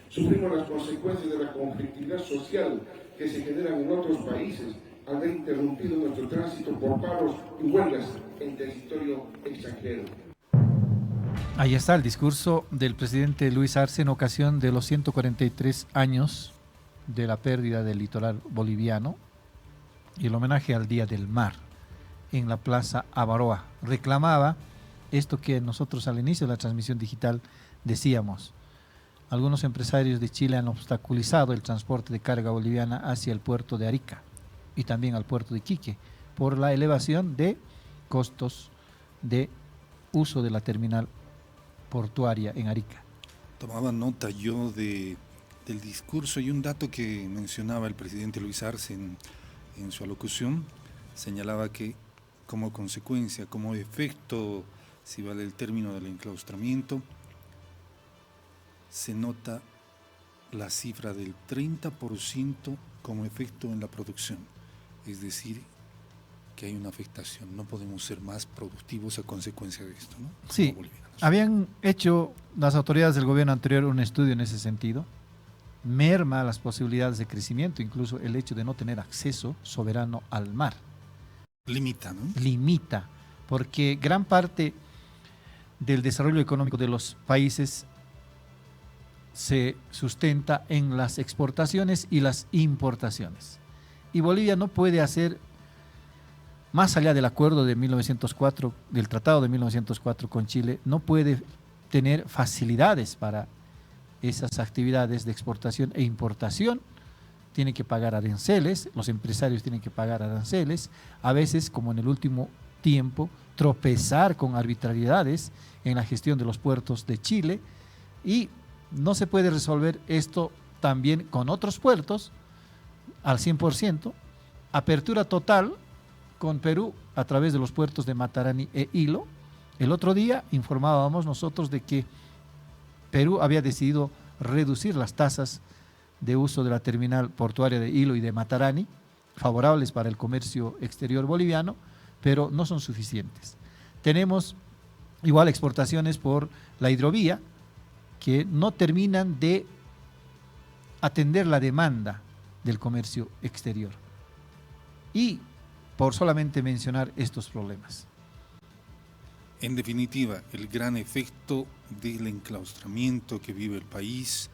Sufrimos las consecuencias de la conflictividad social que se generan en otros países al haber interrumpido nuestro tránsito por paros y huelgas en territorio extranjero. Ahí está el discurso del presidente Luis Arce en ocasión de los 143 años de la pérdida del litoral boliviano y el homenaje al Día del Mar en la Plaza Avaroa. Reclamaba esto que nosotros al inicio de la transmisión digital decíamos. Algunos empresarios de Chile han obstaculizado el transporte de carga boliviana hacia el puerto de Arica y también al puerto de Iquique por la elevación de costos de uso de la terminal portuaria en Arica. Tomaba nota yo del discurso y un dato que mencionaba el presidente Luis Arce en su alocución, señalaba que como consecuencia, como efecto, si vale el término del enclaustramiento, se nota la cifra del 30% como efecto en la producción, es decir, que hay una afectación, no podemos ser más productivos a consecuencia de esto, ¿no? Sí, habían hecho las autoridades del gobierno anterior un estudio en ese sentido merma las posibilidades de crecimiento, incluso el hecho de no tener acceso soberano al mar. Limita, ¿no? Limita, porque gran parte del desarrollo económico de los países se sustenta en las exportaciones y las importaciones. Y Bolivia no puede hacer, más allá del acuerdo de 1904, del Tratado de 1904 con Chile, no puede tener facilidades para esas actividades de exportación e importación. Tiene que pagar aranceles, los empresarios tienen que pagar aranceles, a veces, como en el último tiempo, tropezar con arbitrariedades en la gestión de los puertos de Chile, y no se puede resolver esto también con otros puertos al 100%, apertura total con Perú a través de los puertos de Matarani e Hilo. El otro día informábamos nosotros de que Perú había decidido reducir las tasas de uso de la terminal portuaria de Hilo y de Matarani, favorables para el comercio exterior boliviano, pero no son suficientes. Tenemos igual exportaciones por la hidrovía que no terminan de atender la demanda del comercio exterior. Y por solamente mencionar estos problemas. En definitiva, el gran efecto del enclaustramiento que vive el país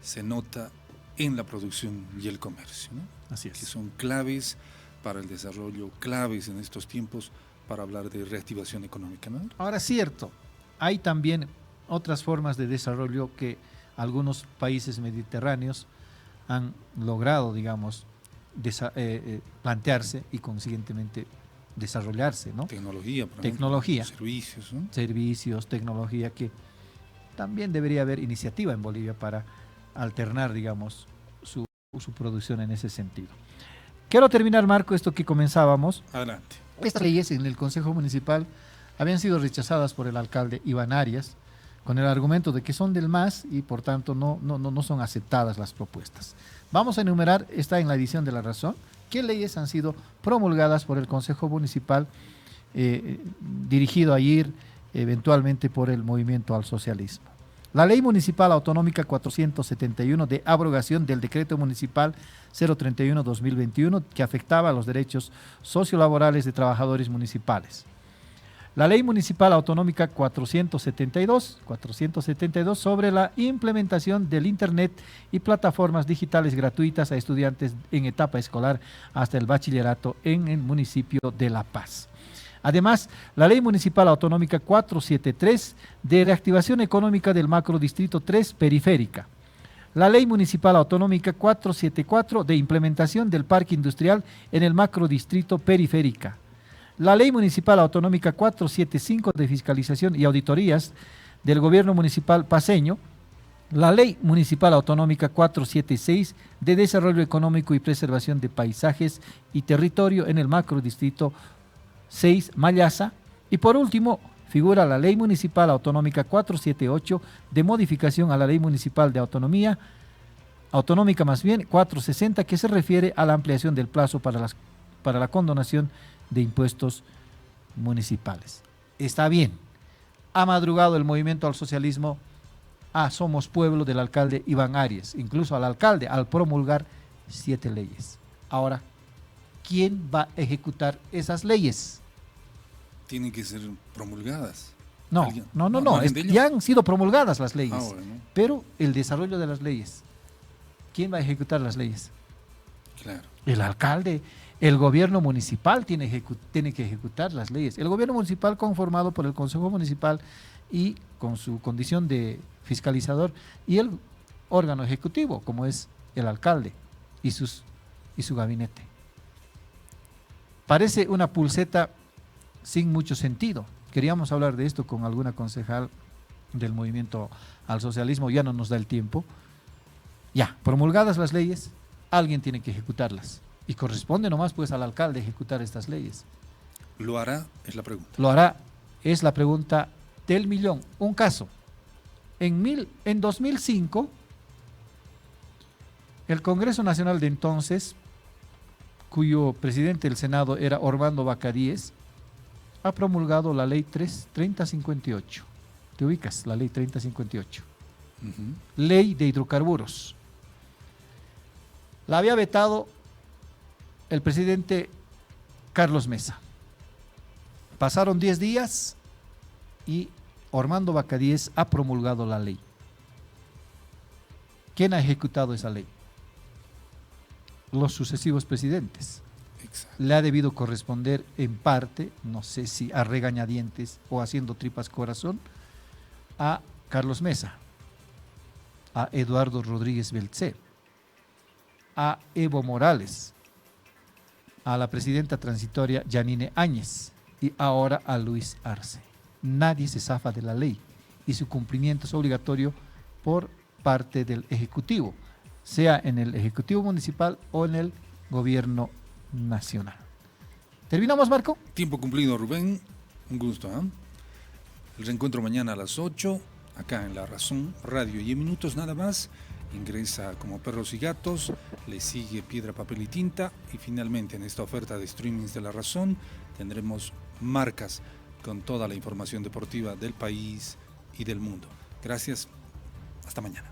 se nota en la producción y el comercio, ¿no? Así es. Que son claves para el desarrollo, claves en estos tiempos para hablar de reactivación económica, ¿no? Ahora, cierto, hay también otras formas de desarrollo que algunos países mediterráneos han logrado, digamos, plantearse y consiguientemente desarrollarse, ¿no? Tecnología, por tecnología, ejemplo, servicios, ¿no? Servicios, tecnología, que también debería haber iniciativa en Bolivia para alternar, digamos, su producción en ese sentido. Quiero terminar, Marco, esto que comenzábamos. Adelante. Estas leyes en el Consejo Municipal habían sido rechazadas por el alcalde Iván Arias con el argumento de que son del MAS y por tanto no son aceptadas las propuestas. Vamos a enumerar, está en la edición de La Razón, qué leyes han sido promulgadas por el Consejo Municipal dirigido ayer eventualmente por el Movimiento al Socialismo. La Ley Municipal Autonómica 471 de abrogación del Decreto Municipal 031-2021 que afectaba a los derechos sociolaborales de trabajadores municipales. La Ley Municipal Autonómica 472 sobre la implementación del Internet y plataformas digitales gratuitas a estudiantes en etapa escolar hasta el bachillerato en el municipio de La Paz. Además, la Ley Municipal Autonómica 473 de reactivación económica del Macrodistrito 3 Periférica. La Ley Municipal Autonómica 474 de implementación del Parque Industrial en el Macrodistrito Periférica. La Ley Municipal Autonómica 475 de fiscalización y auditorías del Gobierno Municipal Paceño. La Ley Municipal Autonómica 476 de desarrollo económico y preservación de paisajes y territorio en el Macrodistrito 6 Mallasa. Y por último, figura la Ley Municipal Autonómica 478 de modificación a la Ley Municipal de Autonómica 460, que se refiere a la ampliación del plazo para la condonación de impuestos municipales. Está bien, ha madrugado el Movimiento al Socialismo a Somos Pueblo del alcalde Iván Arias, incluso al alcalde, al promulgar 7 leyes. Ahora, ¿quién va a ejecutar esas leyes? Tienen que ser promulgadas. No, ya han sido promulgadas las leyes, bueno. Pero el desarrollo de las leyes, ¿quién va a ejecutar las leyes? Claro. El alcalde. El gobierno municipal tiene que ejecutar las leyes. El gobierno municipal conformado por el Consejo Municipal y con su condición de fiscalizador y el órgano ejecutivo, como es el alcalde y su gabinete. Parece una pulseta sin mucho sentido. Queríamos hablar de esto con alguna concejal del Movimiento al Socialismo, ya no nos da el tiempo. Ya, promulgadas las leyes, alguien tiene que ejecutarlas. Y corresponde nomás pues al alcalde ejecutar estas leyes. ¿Lo hará? Es la pregunta. Lo hará, es la pregunta del millón. Un caso. En 2005, el Congreso Nacional de entonces, cuyo presidente del Senado era Orlando Bacadíes, ha promulgado la ley 3058. ¿Te ubicas? La ley 3058. Ley de hidrocarburos. La había vetado el presidente Carlos Mesa. Pasaron 10 días y Ormando Bacadíez ha promulgado la ley. ¿Quién ha ejecutado esa ley? Los sucesivos presidentes. Exacto. Le ha debido corresponder en parte, no sé si a regañadientes o haciendo tripas corazón, a Carlos Mesa, a Eduardo Rodríguez Beltzer, a Evo Morales, a la presidenta transitoria Yanine Áñez y ahora a Luis Arce. Nadie se zafa de la ley y su cumplimiento es obligatorio por parte del Ejecutivo, sea en el Ejecutivo Municipal o en el Gobierno Nacional. ¿Terminamos, Marco? Tiempo cumplido, Rubén. Un gusto. El reencuentro mañana a las 8, acá en La Razón Radio. Y en minutos nada más, ingresa Como Perros y Gatos, le sigue Piedra, Papel y Tinta. Y finalmente, en esta oferta de streamings de La Razón, tendremos Marcas con toda la información deportiva del país y del mundo. Gracias. Hasta mañana.